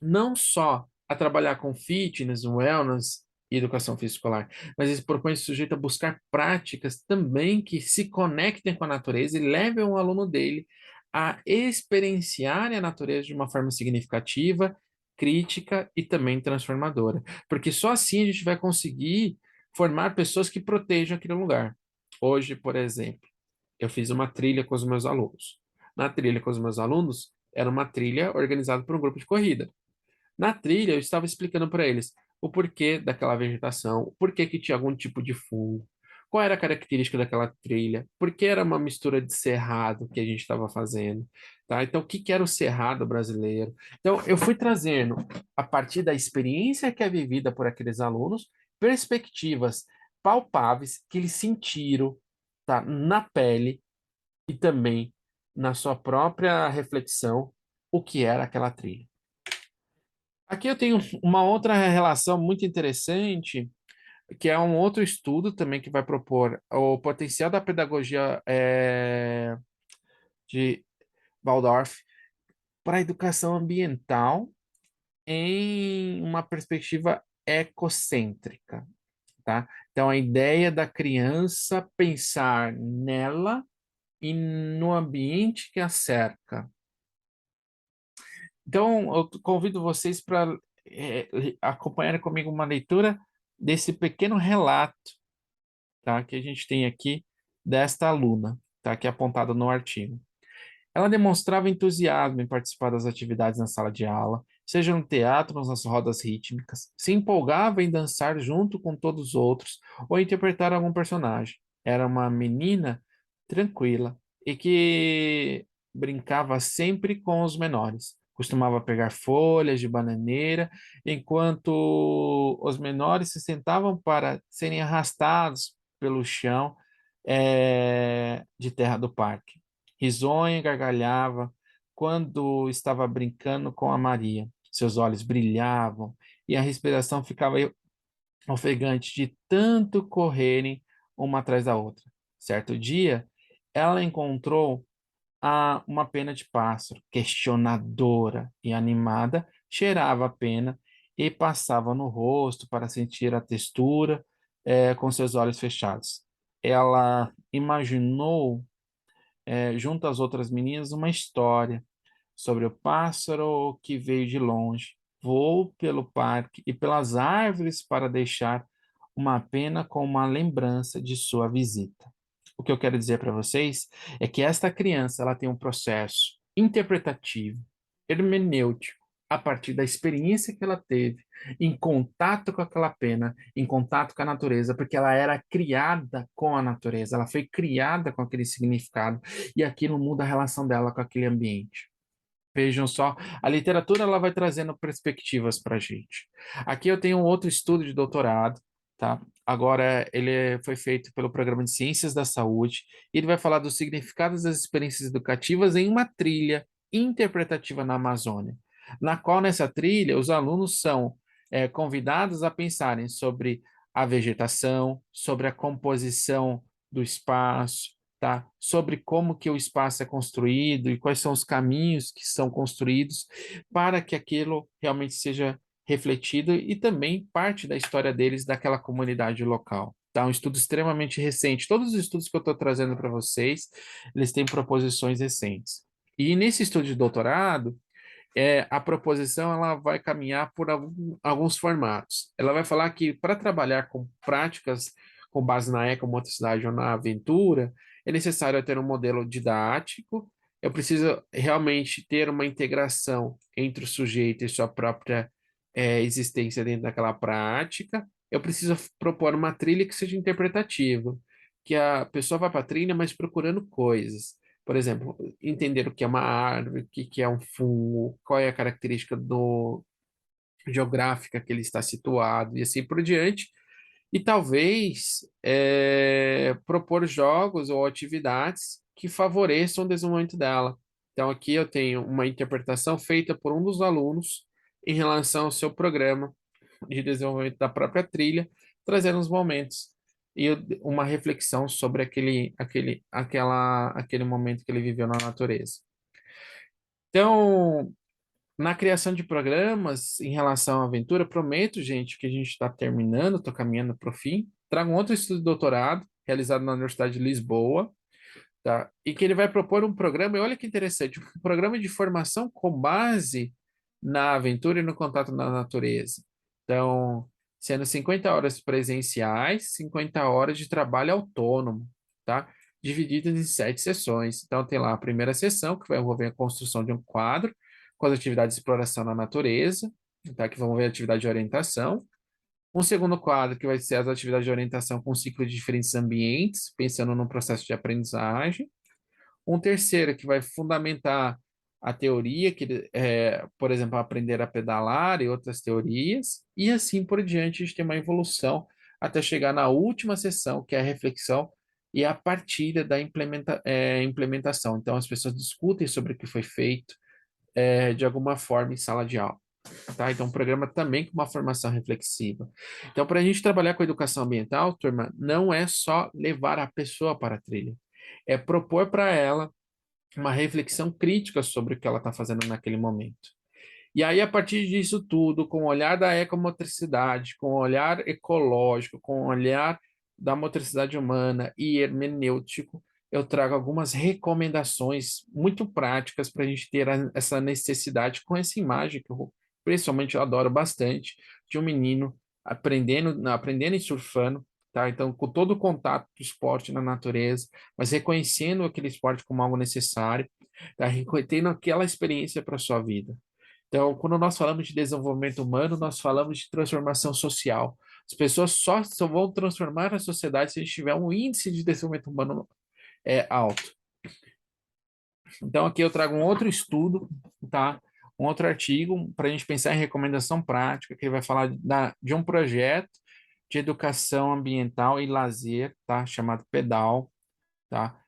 não só a trabalhar com fitness, wellness e educação física escolar, mas ele propõe o sujeito a buscar práticas também que se conectem com a natureza e levem o aluno dele a experienciar a natureza de uma forma significativa, crítica e também transformadora. Porque só assim a gente vai conseguir formar pessoas que protejam aquele lugar. Hoje, por exemplo, eu fiz uma trilha com os meus alunos. na trilha com os meus alunos, era uma trilha organizada por um grupo de corrida. Na trilha, eu estava explicando para eles o porquê daquela vegetação, o porquê que tinha algum tipo de fungo, qual era a característica daquela trilha, por que era uma mistura de cerrado que a gente estava fazendo, tá? Então, o que que era o cerrado brasileiro? Então, eu fui trazendo, a partir da experiência que é vivida por aqueles alunos, perspectivas palpáveis que eles sentiram, tá? Na pele e também na sua própria reflexão, o que era aquela trilha. Aqui eu tenho uma outra relação muito interessante, que é um outro estudo também que vai propor o potencial da pedagogia de Waldorf para a educação ambiental em uma perspectiva ecocêntrica, tá? Então, a ideia da criança pensar nela e no ambiente que a cerca. Então, eu convido vocês para acompanharem comigo uma leitura desse pequeno relato, tá, que a gente tem aqui desta aluna, tá, que é apontado no artigo. Ela demonstrava entusiasmo em participar das atividades na sala de aula, seja no teatro ou nas rodas rítmicas. Se empolgava em dançar junto com todos os outros ou interpretar algum personagem. Era uma menina tranquila e que brincava sempre com os menores. Costumava pegar folhas de bananeira, enquanto os menores se sentavam para serem arrastados pelo chão, de terra do parque. Risonha e gargalhava quando estava brincando com a Maria. Seus olhos brilhavam e a respiração ficava ofegante de tanto correrem uma atrás da outra. Certo dia, ela encontrou uma pena de pássaro, questionadora e animada, cheirava a pena e passava no rosto para sentir a textura, com seus olhos fechados. Ela imaginou, junto às outras meninas, uma história sobre o pássaro que veio de longe, voou pelo parque e pelas árvores para deixar uma pena com uma lembrança de sua visita. O que eu quero dizer para vocês é que esta criança ela tem um processo interpretativo, hermenêutico, a partir da experiência que ela teve em contato com aquela pena, em contato com a natureza, porque ela era criada com a natureza, ela foi criada com aquele significado e aquilo muda a relação dela com aquele ambiente. Vejam só, a literatura ela vai trazendo perspectivas para a gente. Aqui eu tenho um outro estudo de doutorado, tá? Agora foi feito pelo Programa de Ciências da Saúde e ele vai falar dos significados das experiências educativas em uma trilha interpretativa na Amazônia, na qual nessa trilha os alunos são convidados a pensarem sobre a vegetação, sobre a composição do espaço, tá? Sobre como que o espaço é construído e quais são os caminhos que são construídos para que aquilo realmente seja refletido e também parte da história deles, daquela comunidade local. Tá? Um estudo extremamente recente. Todos os estudos que eu estou trazendo para vocês, eles têm proposições recentes. E nesse estudo de doutorado, a proposição ela vai caminhar por alguns formatos. Ela vai falar que para trabalhar com práticas com base na ecomotricidade ou na aventura, é necessário ter um modelo didático, eu preciso realmente ter uma integração entre o sujeito e sua própria existência dentro daquela prática, eu preciso propor uma trilha que seja interpretativa, que a pessoa vá para a trilha, mas procurando coisas. Por exemplo, entender o que é uma árvore, o que que é um fungo, qual é a característica geográfica que ele está situado e assim por diante. E talvez propor jogos ou atividades que favoreçam o desenvolvimento dela. Então, aqui eu tenho uma interpretação feita por um dos alunos em relação ao seu programa de desenvolvimento da própria trilha, trazendo os momentos e uma reflexão sobre aquele momento que ele viveu na natureza. Então, na criação de programas em relação à aventura, prometo, gente, que a gente está terminando, estou caminhando para o fim. Trago um outro estudo de doutorado, realizado na Universidade de Lisboa, tá? E que ele vai propor um programa, e olha que interessante, um programa de formação com base na aventura e no contato na natureza. Então, sendo 50 horas presenciais, 50 horas de trabalho autônomo, tá? divididas em 7 sessões. Então, tem lá a primeira sessão, que vai envolver a construção de um quadro, com as atividades de exploração na natureza, tá? Que vão envolver a atividade de orientação. Um segundo quadro, que vai ser as atividades de orientação com ciclo de diferentes ambientes, pensando no processo de aprendizagem. Um terceiro que vai fundamentar a teoria, que é, por exemplo, aprender a pedalar e outras teorias, e assim por diante, a gente tem uma evolução até chegar na última sessão, que é a reflexão e a partilha da implementação. Então, as pessoas discutem sobre o que foi feito, de alguma forma em sala de aula. Tá? Então, um programa também com uma formação reflexiva. Então, para a gente trabalhar com educação ambiental, turma, não é só levar a pessoa para a trilha, é propor para ela uma reflexão crítica sobre o que ela está fazendo naquele momento. E aí, a partir disso tudo, com o olhar da ecomotricidade, com o olhar ecológico, com o olhar da motricidade humana e hermenêutico, eu trago algumas recomendações muito práticas para a gente ter essa necessidade com essa imagem que eu, principalmente, eu adoro bastante, de um menino aprendendo e surfando, tá? Então, com todo o contato do esporte na natureza, mas reconhecendo aquele esporte como algo necessário, tá? Tendo aquela experiência para a sua vida. Então, quando nós falamos de desenvolvimento humano, nós falamos de transformação social. As pessoas só vão transformar a sociedade se a gente tiver um índice de desenvolvimento humano alto. Então, aqui eu trago um outro estudo, tá? Um outro artigo para a gente pensar em recomendação prática, que ele vai falar de um projeto de educação ambiental e lazer, tá? Chamado PEDAL, tá?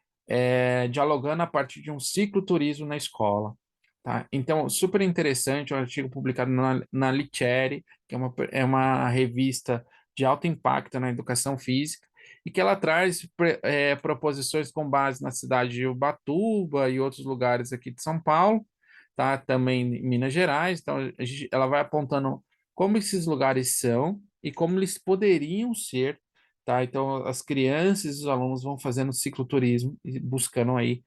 Dialogando a partir de um cicloturismo na escola, tá? Então, super interessante, um artigo publicado na Licheri, que é uma revista de alto impacto na educação física, e que ela traz proposições com base na cidade de Ubatuba e outros lugares aqui de São Paulo, tá? Também em Minas Gerais. Então, ela vai apontando como esses lugares são e como eles poderiam ser, tá? Então, as crianças e os alunos vão fazendo cicloturismo e buscando aí,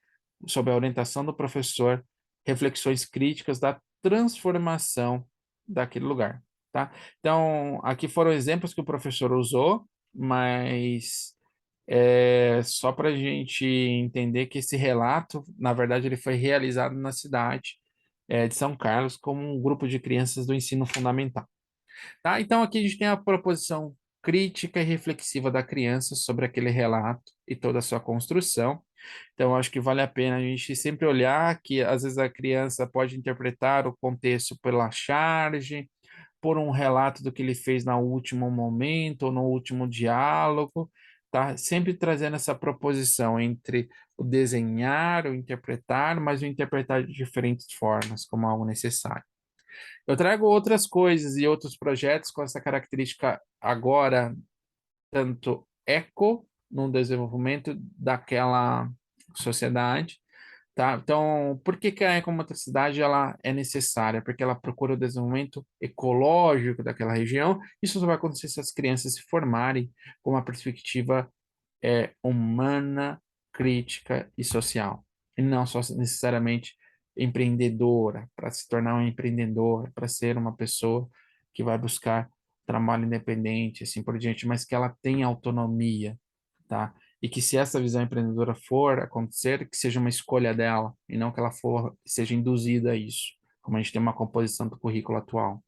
sob a orientação do professor, reflexões críticas da transformação daquele lugar, tá? Então, aqui foram exemplos que o professor usou, mas só para a gente entender que esse relato, na verdade, ele foi realizado na cidade, de São Carlos, como um grupo de crianças do ensino fundamental. Tá? Então, aqui a gente tem a proposição crítica e reflexiva da criança sobre aquele relato e toda a sua construção. Então, acho que vale a pena a gente sempre olhar que, às vezes, a criança pode interpretar o contexto pela charge, por um relato do que ele fez no último momento ou no último diálogo, tá? Sempre trazendo essa proposição entre o desenhar, o interpretar, mas o interpretar de diferentes formas, como algo necessário. Eu trago outras coisas e outros projetos com essa característica agora, tanto eco no desenvolvimento daquela sociedade, tá? Então, por que que a ecomotricidade ela é necessária? Porque ela procura o desenvolvimento ecológico daquela região. Isso só vai acontecer se as crianças se formarem com uma perspectiva humana, crítica e social. E não só necessariamente empreendedora, para se tornar um empreendedor, para ser uma pessoa que vai buscar trabalho independente, assim por diante, mas que ela tenha autonomia, tá? E que se essa visão empreendedora for acontecer, que seja uma escolha dela, e não que ela seja induzida a isso, como a gente tem uma composição do currículo atual.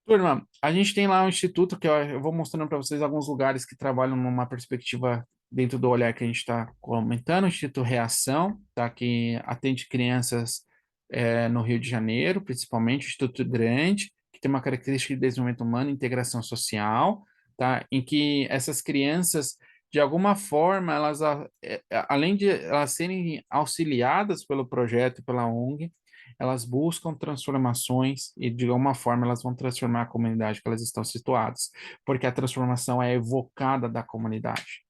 Turma, a gente tem lá um instituto que eu vou mostrando para vocês alguns lugares que trabalham numa perspectiva dentro do olhar que a gente está comentando, o Instituto Reação, tá, que atende crianças no Rio de Janeiro, principalmente, o Instituto Grande, que tem uma característica de desenvolvimento humano e integração social, tá, em que essas crianças, de alguma forma, além de elas serem auxiliadas pelo projeto, pela ONG, elas buscam transformações e, de alguma forma, elas vão transformar a comunidade que elas estão situadas, porque a transformação é evocada da comunidade.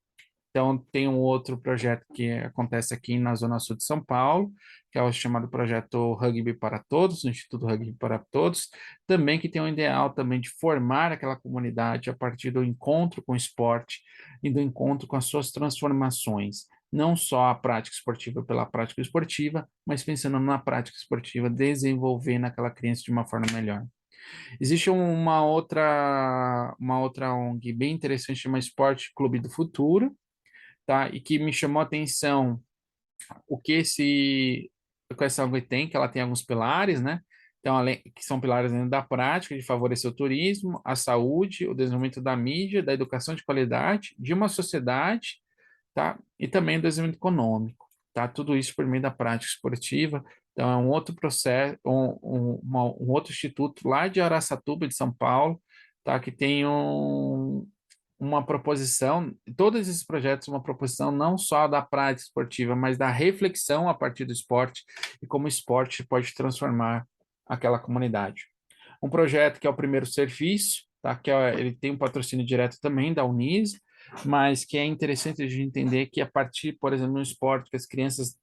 Então, tem um outro projeto que acontece aqui na Zona Sul de São Paulo, que é o chamado Projeto Rugby para Todos, o Instituto Rugby para Todos, também que tem um ideal também de formar aquela comunidade a partir do encontro com o esporte e do encontro com as suas transformações. Não só a prática esportiva pela prática esportiva, mas pensando na prática esportiva, desenvolvendo aquela criança de uma forma melhor. Existe uma outra ONG bem interessante, chama Esporte Clube do Futuro, tá? E que me chamou a atenção o que essa ONG tem, que ela tem alguns pilares, né? Então, além, que são pilares dentro da prática de favorecer o turismo, a saúde, o desenvolvimento da mídia, da educação de qualidade, de uma sociedade, tá? E também o desenvolvimento econômico, tá? Tudo isso por meio da prática esportiva. Então, é um outro processo, um outro instituto lá de Araçatuba, de São Paulo, tá? Que tem uma proposição, todos esses projetos, uma proposição não só da prática esportiva, mas da reflexão a partir do esporte e como o esporte pode transformar aquela comunidade. Um projeto que é o Primeiro Serviço, tá? Ele tem um patrocínio direto também da Unis, mas que é interessante a gente entender que a partir, por exemplo, no esporte, que as crianças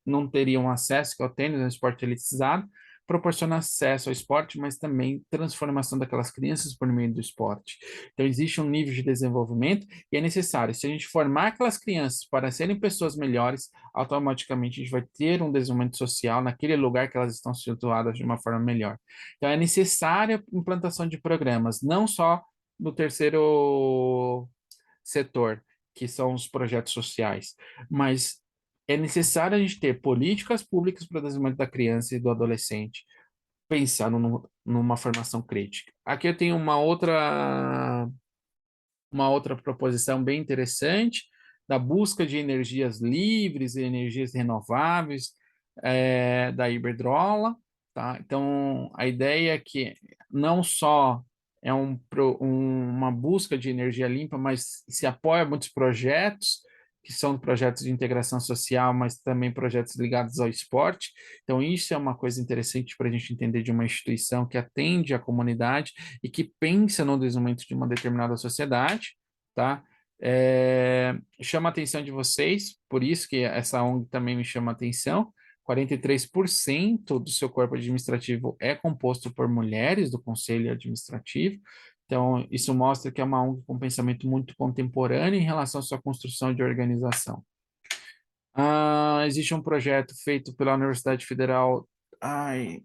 não teriam acesso, que é o tênis, é um esporte elitizado, proporciona acesso ao esporte, mas também transformação daquelas crianças por meio do esporte. Então, existe um nível de desenvolvimento e é necessário. Se a gente formar aquelas crianças para serem pessoas melhores, automaticamente a gente vai ter um desenvolvimento social naquele lugar que elas estão situadas de uma forma melhor. Então, é necessária a implantação de programas, não só no terceiro setor, que são os projetos sociais, mas é necessário a gente ter políticas públicas para o desenvolvimento da criança e do adolescente, pensando numa formação crítica. Aqui eu tenho uma outra proposição bem interessante da busca de energias livres e energias renováveis da Iberdrola, tá? Então, a ideia é que não só é uma busca de energia limpa, mas se apoia muitos projetos que são projetos de integração social, mas também projetos ligados ao esporte. Então, isso é uma coisa interessante para a gente entender de uma instituição que atende a comunidade e que pensa no desenvolvimento de uma determinada sociedade, tá? Chama a atenção de vocês, por isso que essa ONG também me chama a atenção. 43% do seu corpo administrativo é composto por mulheres do conselho administrativo. Então, isso mostra que é uma ONG com pensamento muito contemporâneo em relação à sua construção de organização. Existe um projeto feito pela Universidade Federal, ai,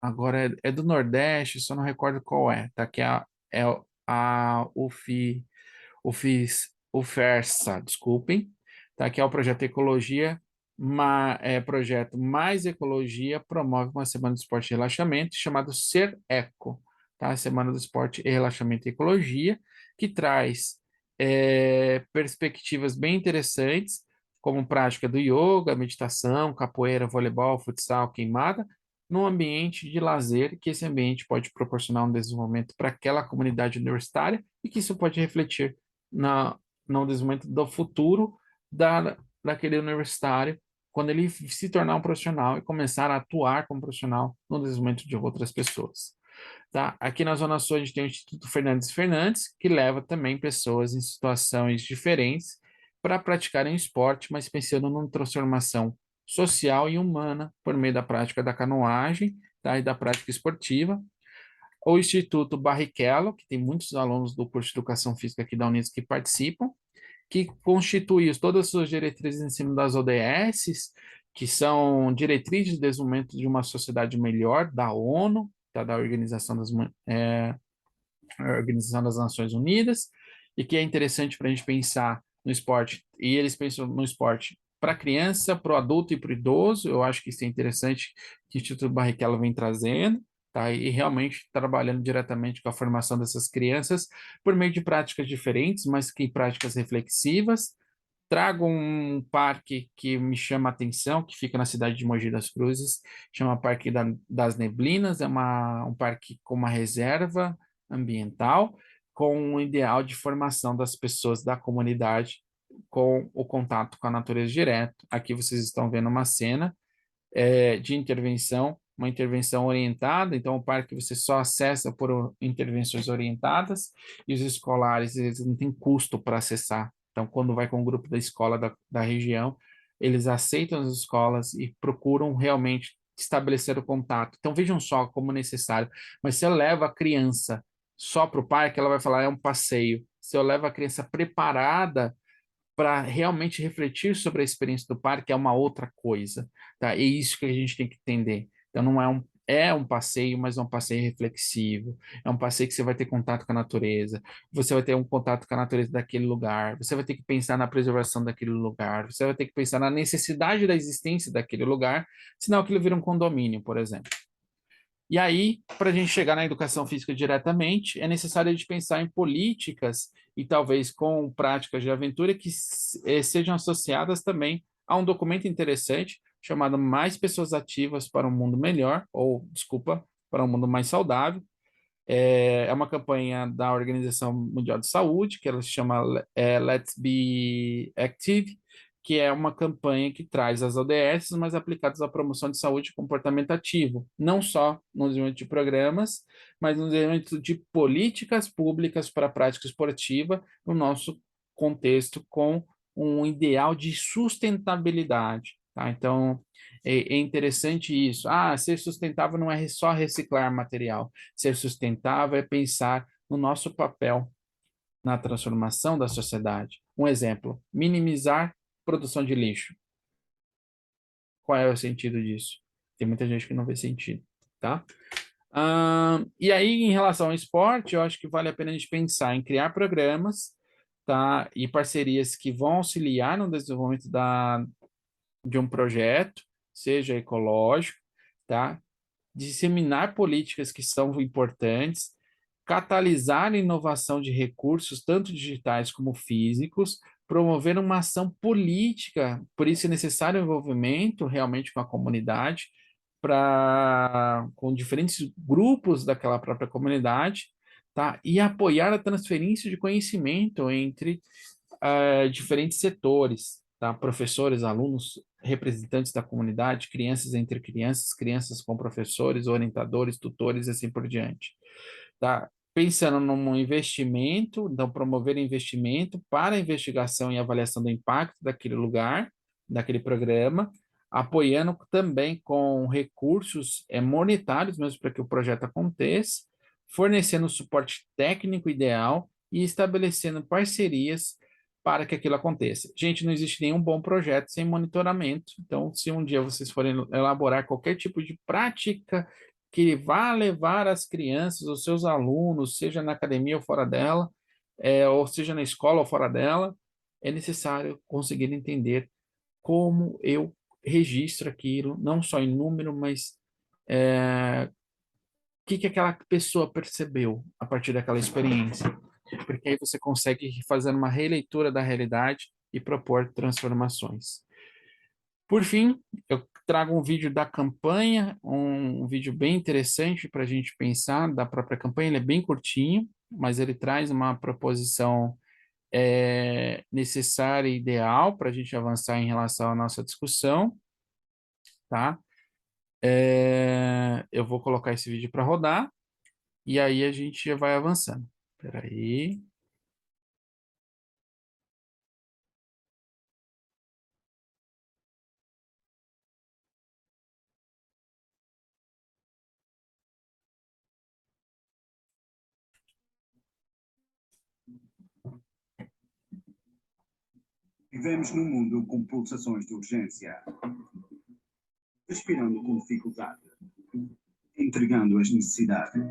agora é do Nordeste, só não recordo qual é, tá? Que é a UFERSA, desculpem, tá? Que é o projeto Ecologia, projeto Mais Ecologia promove uma semana de esporte e relaxamento chamado Ser Eco, tá? Semana do Esporte e Relaxamento e Ecologia, que traz perspectivas bem interessantes, como prática do yoga, meditação, capoeira, voleibol, futsal, queimada, num ambiente de lazer, que esse ambiente pode proporcionar um desenvolvimento para aquela comunidade universitária e que isso pode refletir na, no desenvolvimento do futuro daquele universitário, quando ele se tornar um profissional e começar a atuar como profissional no desenvolvimento de outras pessoas. Tá? Aqui na Zona Sul a gente tem o Instituto Fernandes Fernandes, que leva também pessoas em situações diferentes para praticarem esporte, mas pensando numa transformação social e humana por meio da prática da canoagem, tá? E da prática esportiva. O Instituto Barrichello, que tem muitos alunos do curso de Educação Física aqui da Unesco que participam, que constitui todas as suas diretrizes em cima das ODS, que são diretrizes de desenvolvimento de uma sociedade melhor, da ONU, tá, da Organização das Nações Unidas, e que é interessante para a gente pensar no esporte, e eles pensam no esporte para a criança, para o adulto e para o idoso. Eu acho que isso é interessante que o Instituto Barrichello vem trazendo, tá? E realmente trabalhando diretamente com a formação dessas crianças por meio de práticas diferentes, mas que práticas reflexivas. Trago um parque que me chama a atenção, que fica na cidade de Mogi das Cruzes, chama Parque das Neblinas, é um parque com uma reserva ambiental, com um ideal de formação das pessoas da comunidade com o contato com a natureza direto. Aqui vocês estão vendo uma cena de intervenção, uma intervenção orientada, então o parque você só acessa por intervenções orientadas e os escolares eles não têm custo para acessar. Então, quando vai com o grupo da escola da região, eles aceitam as escolas e procuram realmente estabelecer o contato. Então, vejam só como necessário. Mas se eu levo a criança só para o parque, ela vai falar é um passeio. Se eu levo a criança preparada para realmente refletir sobre a experiência do parque é uma outra coisa, tá? É isso que a gente tem que entender. Então, não é é um passeio, mas é um passeio reflexivo. É um passeio que você vai ter contato com a natureza. Você vai ter um contato com a natureza daquele lugar. Você vai ter que pensar na preservação daquele lugar. Você vai ter que pensar na necessidade da existência daquele lugar, senão aquilo vira um condomínio, por exemplo. E aí, para a gente chegar na educação física diretamente, é necessário a gente pensar em políticas e talvez com práticas de aventura que sejam associadas também a um documento interessante chamado Mais Pessoas Ativas para um Mundo Melhor, ou, desculpa, para um mundo mais saudável, é uma campanha da Organização Mundial de Saúde, que ela se chama Let's Be Active, que é uma campanha que traz as ODS, mas aplicadas à promoção de saúde e comportamento ativo, não só no desenvolvimento de programas, mas no desenvolvimento de políticas públicas para a prática esportiva no nosso contexto, com um ideal de sustentabilidade. Tá? Então, é interessante isso. Ah, ser sustentável não é só reciclar material. Ser sustentável é pensar no nosso papel na transformação da sociedade. Um exemplo: minimizar produção de lixo. Qual é o sentido disso? Tem muita gente que não vê sentido, tá? E aí, em relação ao esporte, eu acho que vale a pena a gente pensar em criar programas, tá? E parcerias que vão auxiliar no desenvolvimento de um projeto, seja ecológico, tá? Disseminar políticas que são importantes, catalisar a inovação de recursos, tanto digitais como físicos, promover uma ação política, por isso é necessário o envolvimento realmente com a comunidade, com diferentes grupos daquela própria comunidade, tá? E apoiar a transferência de conhecimento entre diferentes setores, tá? Professores, alunos, representantes da comunidade, crianças entre crianças, crianças com professores, orientadores, tutores e assim por diante, tá? Pensando num investimento, então promover investimento para a investigação e avaliação do impacto daquele lugar, daquele programa, apoiando também com recursos monetários mesmo para que o projeto aconteça, fornecendo o suporte técnico ideal e estabelecendo parcerias para que aquilo aconteça. Gente, não existe nenhum bom projeto sem monitoramento. Então, se um dia vocês forem elaborar qualquer tipo de prática que vá levar as crianças, os seus alunos, seja na academia ou fora dela, ou seja na escola ou fora dela, é necessário conseguir entender como eu registro aquilo, não só em número, mas o que que aquela pessoa percebeu a partir daquela experiência. Porque aí você consegue fazer uma releitura da realidade e propor transformações. Por fim, eu trago um vídeo da campanha, um vídeo bem interessante para a gente pensar da própria campanha. Ele é bem curtinho, mas ele traz uma proposição necessária e ideal para a gente avançar em relação à nossa discussão, tá? Eu vou colocar esse vídeo para rodar e aí a gente já vai avançando. Espera aí. Vivemos num mundo com pulsações de urgência, respirando com dificuldade, entregando as necessidades.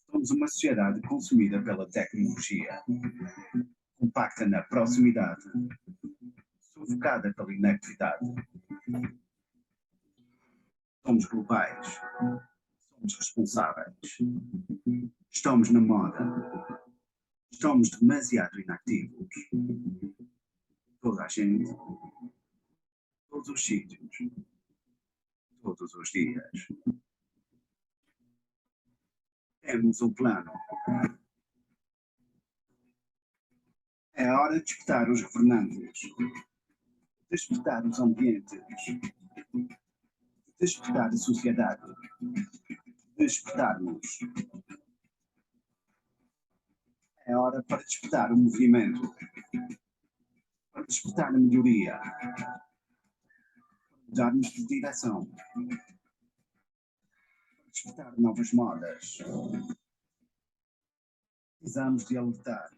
Somos uma sociedade consumida pela tecnologia, compacta na proximidade, sufocada pela inactividade. Somos globais, somos responsáveis, estamos na moda, estamos demasiado inactivos. Toda a gente, todos os sítios, todos os dias. Temos um plano. É hora de despertar os governantes, despertar os ambientes, despertar a sociedade, despertarmos. É hora para despertar o movimento, para despertar a melhoria, para mudarmos de direção, para despertar novas modas. Precisamos de alertar,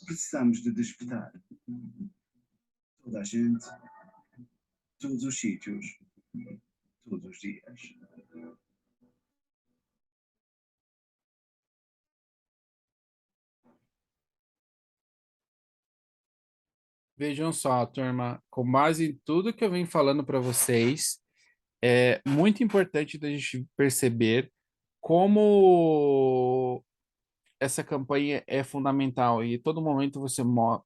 precisamos de despertar. Toda a gente, todos os sítios, todos os dias. Vejam só, turma, com base em tudo que eu venho falando para vocês, é muito importante da gente perceber como essa campanha é fundamental e todo momento você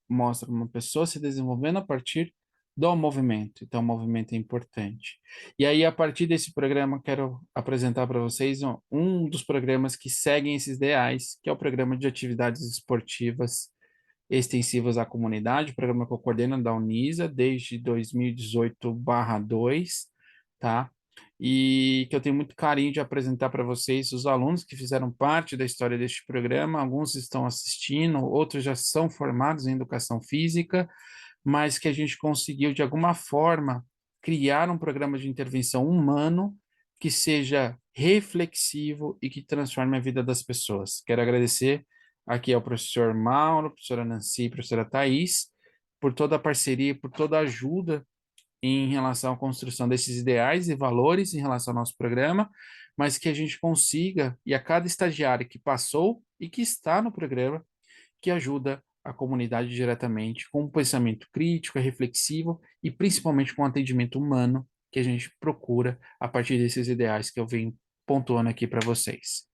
mostra uma pessoa se desenvolvendo a partir do movimento. Então, o movimento é importante. E aí, a partir desse programa, quero apresentar para vocês um dos programas que seguem esses ideais, que é o programa de atividades esportivas extensivas à comunidade, programa que eu coordeno da Unisa desde 2018/2, tá? E que eu tenho muito carinho de apresentar para vocês os alunos que fizeram parte da história deste programa. Alguns estão assistindo, outros já são formados em educação física, mas que a gente conseguiu, de alguma forma, criar um programa de intervenção humano que seja reflexivo e que transforme a vida das pessoas. Quero agradecer aqui ao professor Mauro, professora Nancy, professora Thais, por toda a parceria, por toda a ajuda em relação à construção desses ideais e valores em relação ao nosso programa, mas que a gente consiga, e a cada estagiário que passou e que está no programa, que ajuda a comunidade diretamente com um pensamento crítico, reflexivo e principalmente com um atendimento humano que a gente procura a partir desses ideais que eu venho pontuando aqui para vocês.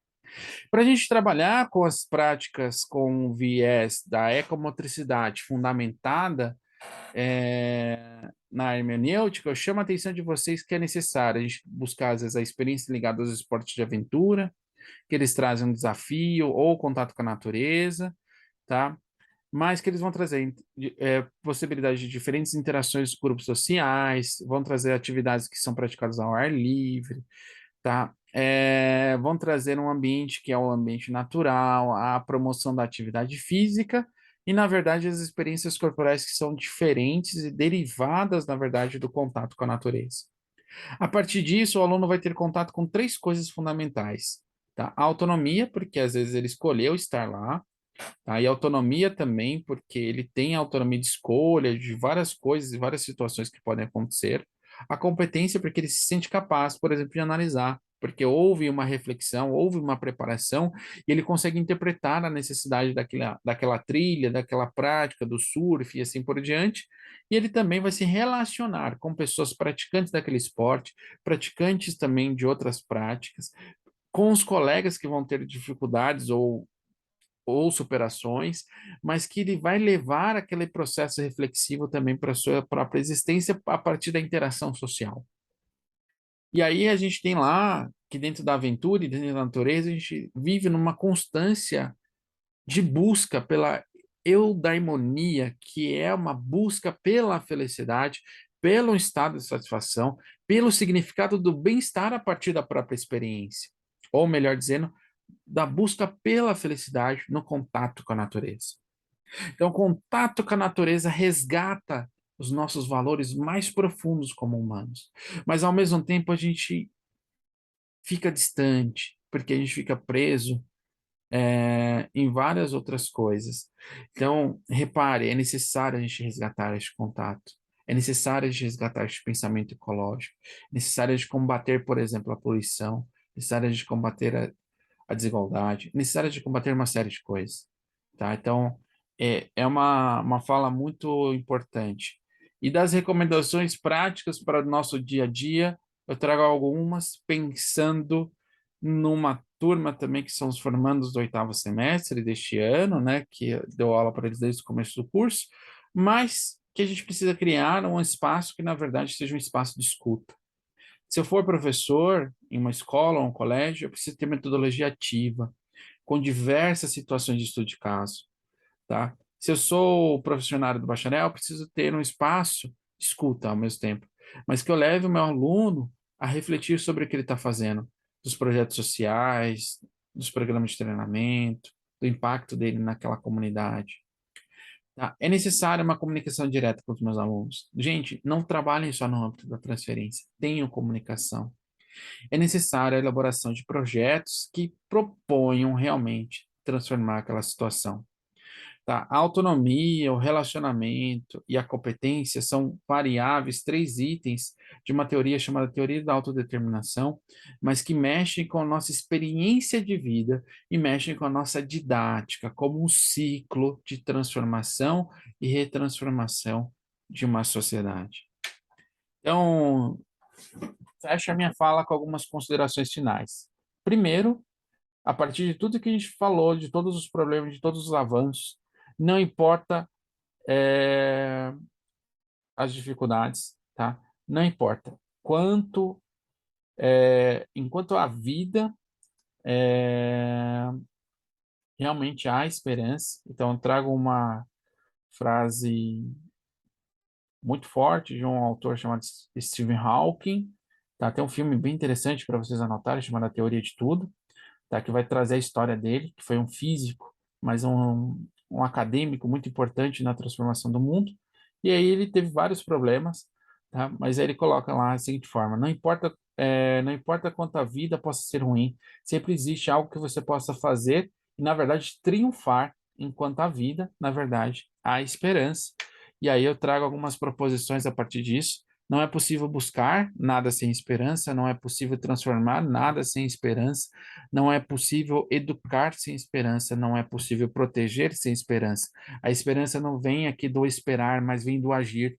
Para a gente trabalhar com as práticas com o viés da ecomotricidade fundamentada na hermenêutica, eu chamo a atenção de vocês que é necessário a gente buscar, às vezes, a experiência ligada aos esportes de aventura, que eles trazem um desafio ou contato com a natureza, tá? Mas que eles vão trazer possibilidade de diferentes interações com grupos sociais, vão trazer atividades que são praticadas ao ar livre, tá? Vão trazer um ambiente que é o ambiente natural, a promoção da atividade física e, na verdade, as experiências corporais que são diferentes e derivadas, na verdade, do contato com a natureza. A partir disso, o aluno vai ter contato com três coisas fundamentais, tá? A autonomia, porque às vezes ele escolheu estar lá, tá? E autonomia também, porque ele tem autonomia de escolha de várias coisas e várias situações que podem acontecer. A competência, porque ele se sente capaz, por exemplo, de analisar, porque houve uma reflexão, houve uma preparação, e ele consegue interpretar a necessidade daquela trilha, daquela prática, do surf e assim por diante. E ele também vai se relacionar com pessoas praticantes daquele esporte, praticantes também de outras práticas, com os colegas que vão ter dificuldades ou superações, mas que ele vai levar aquele processo reflexivo também para a sua própria existência a partir da interação social. E aí a gente tem lá que dentro da aventura e dentro da natureza a gente vive numa constância de busca pela eudaimonia, que é uma busca pela felicidade, pelo estado de satisfação, pelo significado do bem-estar a partir da própria experiência. Ou melhor dizendo, da busca pela felicidade no contato com a natureza. Então, o contato com a natureza resgata os nossos valores mais profundos como humanos, mas ao mesmo tempo a gente fica distante, porque a gente fica preso em várias outras coisas. Então, repare, é necessário a gente resgatar este contato. É necessário a gente resgatar este pensamento ecológico. É necessário a gente combater, por exemplo, a poluição. É necessário a gente combater a desigualdade, necessária de combater uma série de coisas, tá? Então, é uma fala muito importante. E das recomendações práticas para o nosso dia a dia, eu trago algumas pensando numa turma também que são os formandos do oitavo semestre deste ano, né, que deu aula para eles desde o começo do curso, mas que a gente precisa criar um espaço que, na verdade, seja um espaço de escuta. Se eu for professor em uma escola ou um colégio, eu preciso ter metodologia ativa, com diversas situações de estudo de caso, tá? Se eu sou profissional do bacharel, eu preciso ter um espaço de escuta ao mesmo tempo, mas que eu leve o meu aluno a refletir sobre o que ele está fazendo, dos projetos sociais, dos programas de treinamento, do impacto dele naquela comunidade. Tá? É necessária uma comunicação direta com os meus alunos. Gente, não trabalhem só no âmbito da transferência, tenham comunicação. É necessária a elaboração de projetos que proponham realmente transformar aquela situação. tá? A autonomia, o relacionamento e a competência são variáveis, 3 itens de uma teoria chamada teoria da autodeterminação, mas que mexem com a nossa experiência de vida e mexem com a nossa didática, como um ciclo de transformação e retransformação de uma sociedade. Então, fecho a minha fala com algumas considerações finais. Primeiro, a partir de tudo que a gente falou, de todos os problemas, de todos os avanços, não importa as dificuldades, tá? Não importa quanto, enquanto a vida realmente há esperança. Então, eu trago uma frase muito forte de um autor chamado Stephen Hawking, tá? Tem um filme bem interessante para vocês anotarem, chamado A Teoria de Tudo, tá? Que vai trazer a história dele, que foi um físico, mas um acadêmico muito importante na transformação do mundo. E aí ele teve vários problemas, tá? Mas aí ele coloca lá a seguinte forma: não importa quanto a vida possa ser ruim, sempre existe algo que você possa fazer e, na verdade, triunfar enquanto a vida, na verdade, há esperança. E aí eu trago algumas proposições a partir disso. Não é possível buscar nada sem esperança, não é possível transformar nada sem esperança, não é possível educar sem esperança, não é possível proteger sem esperança. A esperança não vem aqui do esperar, mas vem do agir,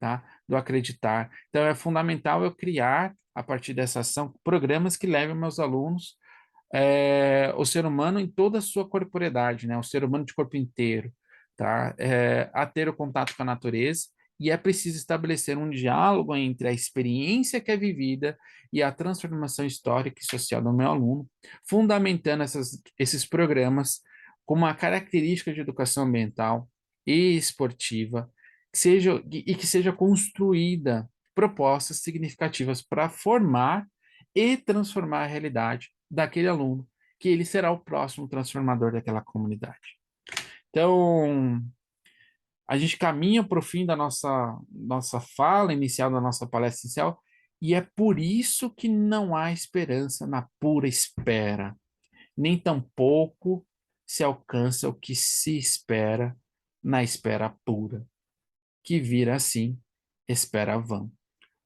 tá? Do acreditar. Então é fundamental eu criar, a partir dessa ação, programas que levem meus alunos o ser humano em toda a sua corporeidade, né? O ser humano de corpo inteiro, tá? A ter o contato com a natureza, e é preciso estabelecer um diálogo entre a experiência que é vivida e a transformação histórica e social do meu aluno, fundamentando esses programas com uma característica de educação ambiental e esportiva, que seja construída propostas significativas para formar e transformar a realidade daquele aluno, que ele será o próximo transformador daquela comunidade. Então, a gente caminha para o fim da nossa fala inicial, da nossa palestra inicial, e é por isso que não há esperança na pura espera, nem tampouco se alcança o que se espera na espera pura, que vira assim, espera vã.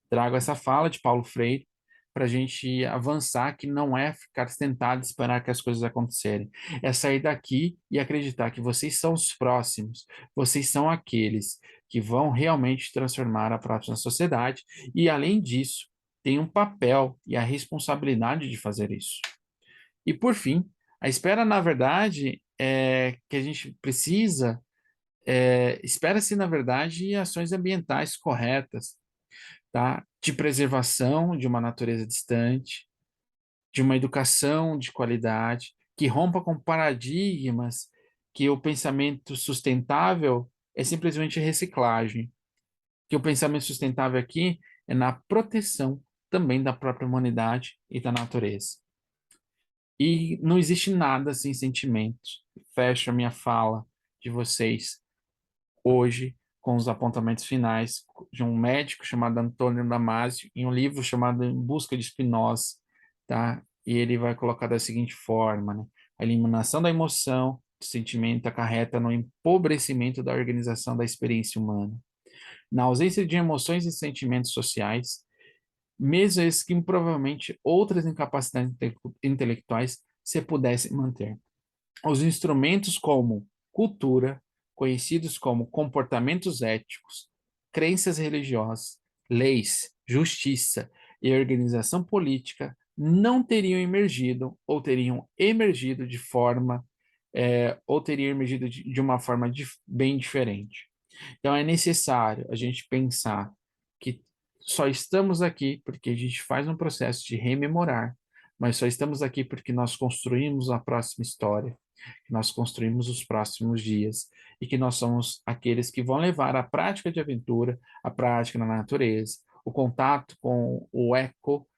Trago essa fala de Paulo Freire para a gente avançar, que não é ficar sentado e esperar que as coisas acontecerem. É sair daqui e acreditar que vocês são os próximos, vocês são aqueles que vão realmente transformar a próxima sociedade e, além disso, tem um papel e a responsabilidade de fazer isso. E, por fim, a espera, na verdade, é que a gente precisa, espera-se, na verdade, ações ambientais corretas, tá? De preservação de uma natureza distante, de uma educação de qualidade, que rompa com paradigmas que o pensamento sustentável é simplesmente reciclagem, que o pensamento sustentável aqui é na proteção também da própria humanidade e da natureza. E não existe nada sem sentimentos. Fecho a minha fala de vocês hoje com os apontamentos finais de um médico chamado Antônio Damasio, em um livro chamado Em Busca de Spinoza, tá? E ele vai colocar da seguinte forma, né? A eliminação da emoção, do sentimento acarreta no empobrecimento da organização da experiência humana. Na ausência de emoções e sentimentos sociais, mesmo esses que provavelmente outras incapacidades intelectuais se pudessem manter. Os instrumentos como cultura, conhecidos como comportamentos éticos, crenças religiosas, leis, justiça e organização política não teriam emergido ou teriam emergido de forma ou teriam emergido de uma forma bem diferente. Então é necessário a gente pensar que só estamos aqui porque a gente faz um processo de rememorar, mas só estamos aqui porque nós construímos a próxima história, que nós construímos os próximos dias e que nós somos aqueles que vão levar a prática de aventura, a prática na natureza, o contato com o eco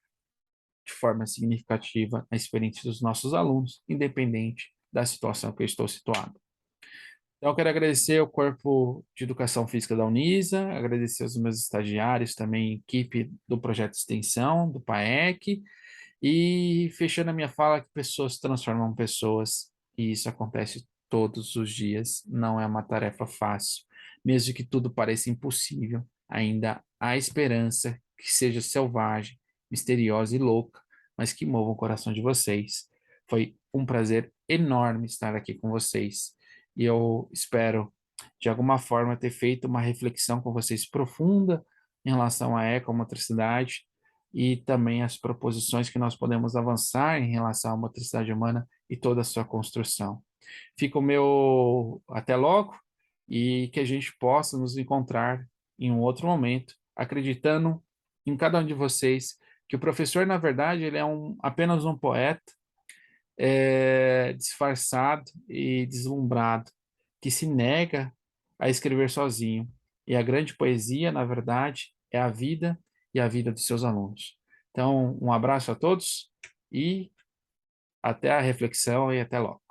de forma significativa na experiência dos nossos alunos, independente da situação que eu estou situado. Então, eu quero agradecer ao Corpo de Educação Física da Unisa, agradecer aos meus estagiários, também equipe do Projeto de Extensão, do PAEC, e fechando a minha fala, que pessoas transformam pessoas, e isso acontece todos os dias. Não é uma tarefa fácil. Mesmo que tudo pareça impossível, ainda há esperança que seja selvagem, misteriosa e louca, mas que mova o coração de vocês. Foi um prazer enorme estar aqui com vocês. E eu espero, de alguma forma, ter feito uma reflexão com vocês profunda em relação à ecomotricidade e também as proposições que nós podemos avançar em relação à motricidade humana e toda a sua construção. Fica o meu até logo e que a gente possa nos encontrar em um outro momento, acreditando em cada um de vocês que o professor, na verdade, ele é apenas um poeta disfarçado e deslumbrado, que se nega a escrever sozinho. E a grande poesia, na verdade, é a vida e a vida dos seus alunos. Então, um abraço a todos e até a reflexão e até logo.